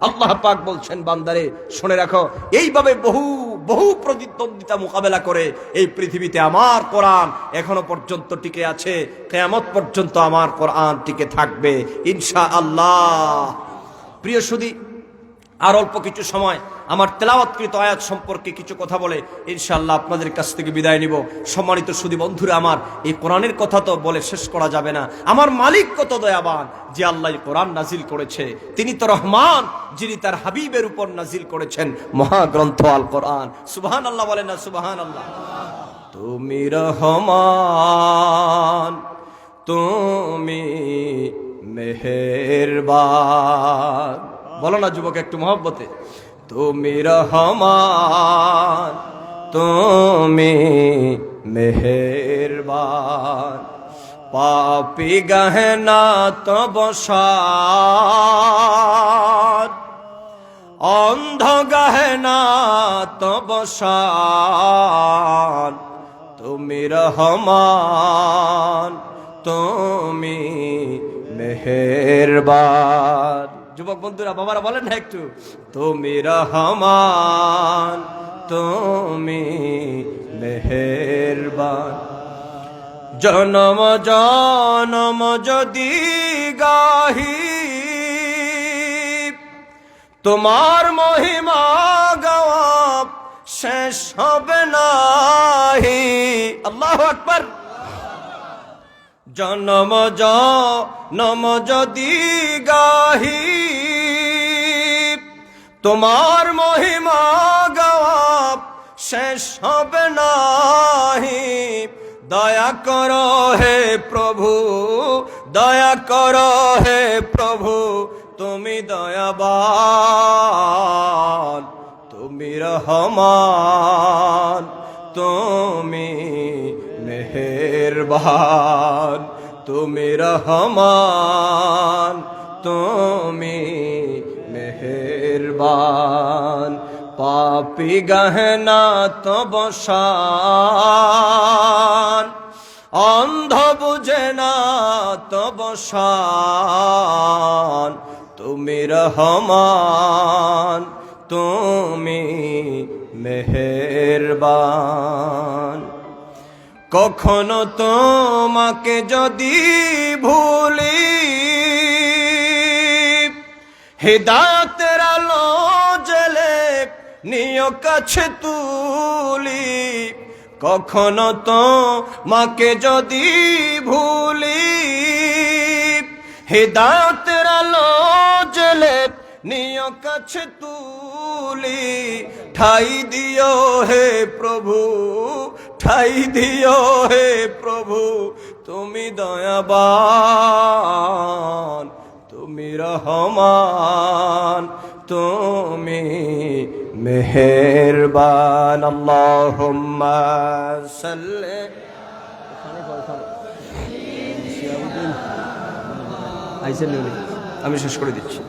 আল্লাহ পাক বলছেন বান্দারে শুনে রাখো, এইভাবে বহু বহু প্রতিদ্বন্দ্বিতা মোকাবেলা করে এই পৃথিবীতে আমার কোরআন এখনো পর্যন্ত টিকে আছে, কিয়ামত পর্যন্ত আমার কোরআন টিকে থাকবে ইনশাআল্লাহ। প্রিয় সুধী, আর অল্প কিছু সময় আমার তেলাওয়াতকৃত আয়াত সম্পর্কে কিছু কথা বলে ইনশাআল্লাহ আপনাদের কাছ থেকে বিদায় নিব। সম্মানিত সুধী বন্ধুরা আমার, এই কোরআনের কথা তো বলে শেষ করা যাবে না। আমার মালিক কত দয়াবান, যে আল্লাহ কোরআন নাজিল করেছে, তিনি তো রহমান, যিনি তার হাবিবের উপর নাজিল করেছেন মহাগ্রন্থ আল কোরআন। সুবহানাল্লাহ বলেন না সুবহানাল্লাহ। তুমি রহমান, তুমি মেহেরবান, বলো না যুবক একটু মহব্বতে। তুমি রহমান, তুমি মেহেরবান, পাপী গহনা তব সাদ, অন্ধ গহনা তব সাদ। তুমি রহমান, তুমি মেহেরবান। যুবক বন্ধুরা, বাবারা বলেন না একটু, তুমি রহমান, তুমি মেহেরবান। জনম জনম যদি গাহি তোমার মহিমা, গাওয়া শেষ হবে নাহি। আল্লাহু আকবার। জনম জনম যদি গাহি তোমার মহিমা গাওয়া শেষ হবে নাহি। দয়া করো হে প্রভু, দয়া করো হে প্রভু, তুমি দয়াবান, তুমি রহমান, তুমি মেহেরবান, তুমি রহমান, তুমি মেহেরবান। পাপী গহনা তব শান, অন্ধ বুঝে না তব শান, তুমি রহমান, তুমি মেহেরবান। কখনো তোমাকে যদি ভুলি, হিদায়াতের আলো জ্বেলে নিয় কাছে তুলি। কখনো তোমাকে যদি ভুলি, হিদায়াতের আলো জ্বেলে নিয় কাছে তুলি। ঠাই দিও হে প্রভু, ঠাই দিও হে প্রভু, তুমি দয়াবান, তুমি রহমান, তুমি মেহেরবান। আল্লাহুম্মা সাল্লি। আমি শেষ করে দিচ্ছি।